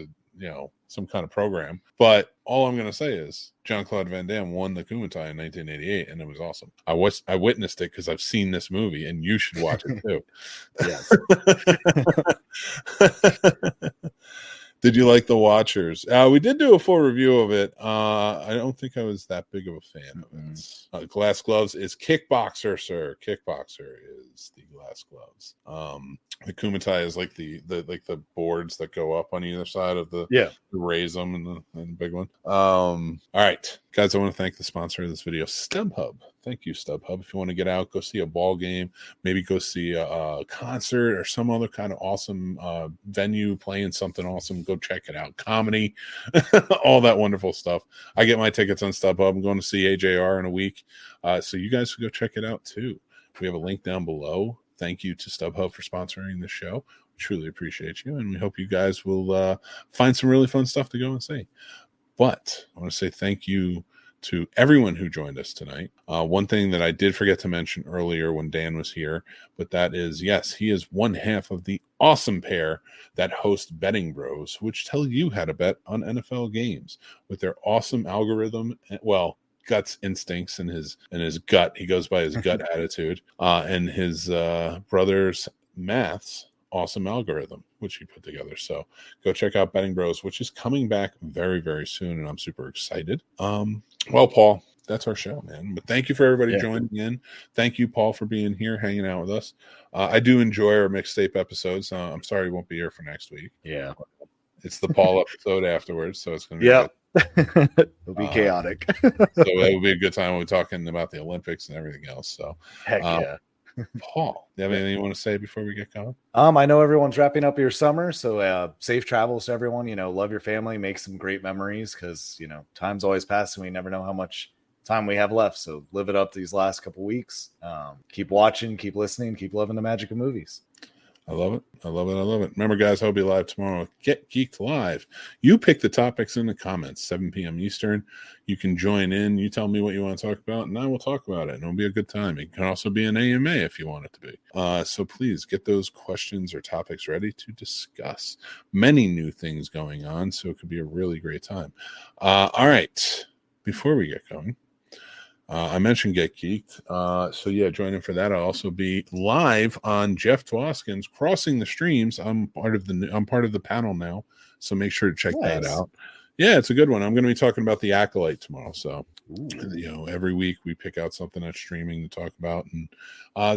Speaker 2: some kind of program. But all I'm going to say is Jean-Claude Van Damme won the Kumite in 1988, and it was awesome. I witnessed it because I've seen this movie, and you should watch it too. Yes. Did you like The Watchers? We did do a full review of it. I don't think I was that big of a fan of it. Glass Gloves is Kickboxer, sir. Kickboxer is the Glass Gloves. The Kumite is like the boards that go up on either side of the raise them and the big one. All right, guys, I want to thank the sponsor of this video, StubHub. Thank you, StubHub. If you want to get out, go see a ball game, maybe go see a concert or some other kind of awesome venue playing something awesome, go check it out. Comedy, all that wonderful stuff. I get my tickets on StubHub. I'm going to see AJR in a week. So you guys should go check it out too. We have a link down below. Thank you to StubHub for sponsoring the show. We truly appreciate you, and we hope you guys will find some really fun stuff to go and see. But I want to say thank you to everyone who joined us tonight. One thing that I did forget to mention earlier when Dan was here, but that is, yes, he is one half of the awesome pair that host Betting Bros, which tell you how to bet on NFL games with their awesome algorithm. Well, guts instincts and his gut. He goes by his gut attitude, and his brother's maths awesome algorithm, which he put together. So go check out Betting Bros, which is coming back very, very soon, and I'm super excited. Well, Paul, that's our show, man. But thank you for everybody joining in. Thank you, Paul, for being here, hanging out with us. I do enjoy our mixtape episodes. I'm sorry you won't be here for next week. Yeah. It's the Paul episode afterwards, so it's going to be good.
Speaker 3: It'll be chaotic.
Speaker 2: So it will be a good time when we're talking about the Olympics and everything else. So
Speaker 3: heck yeah.
Speaker 2: Paul, do you have anything you want to say before we get going?
Speaker 3: I know everyone's wrapping up your summer, so safe travels to everyone. Love your family, make some great memories, because time's always passing. We never know how much time we have left, so live it up these last couple weeks. Keep watching, keep listening, keep loving the magic of movies.
Speaker 2: I love it. I love it. I love it. Remember, guys, I'll be live tomorrow. Get Geeked Live. You pick the topics in the comments, 7 p.m. Eastern. You can join in. You tell me what you want to talk about, and I will talk about it. And it'll be a good time. It can also be an AMA if you want it to be. So please get those questions or topics ready to discuss. Many new things going on, so it could be a really great time. All right. Before we get going, I mentioned Get Geeked. So yeah, join in for that. I'll also be live on Jeff Twoskin's Crossing the Streams. I'm part of the panel now, so make sure to check that out. Yeah, it's a good one. I'm going to be talking about The Acolyte tomorrow. So, every week we pick out something that's streaming to talk about. And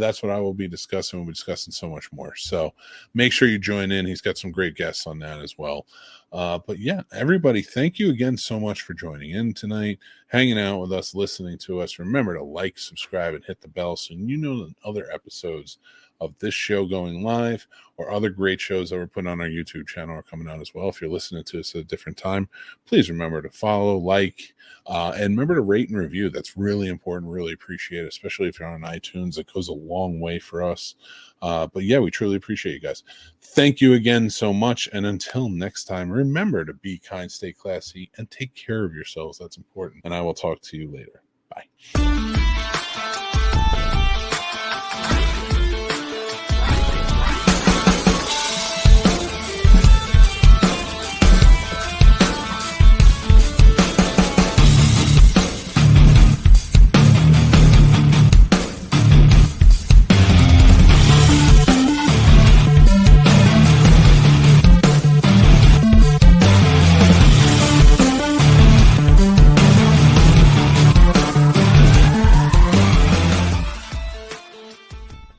Speaker 2: that's what I will be discussing. We'll be discussing so much more. So make sure you join in. He's got some great guests on that as well. But yeah, everybody, thank you again so much for joining in tonight, hanging out with us, listening to us. Remember to like, subscribe, and hit the bell so you know the other episodes of this show going live or other great shows that we're putting on our YouTube channel are coming out as well. If you're listening to us at a different time, please remember to follow, like, and remember to rate and review. That's really important. Really appreciate it, especially if you're on iTunes. It goes a long way for us. But yeah, we truly appreciate you guys. Thank you again so much. And until next time, remember to be kind, stay classy, and take care of yourselves. That's important. And I will talk to you later. Bye.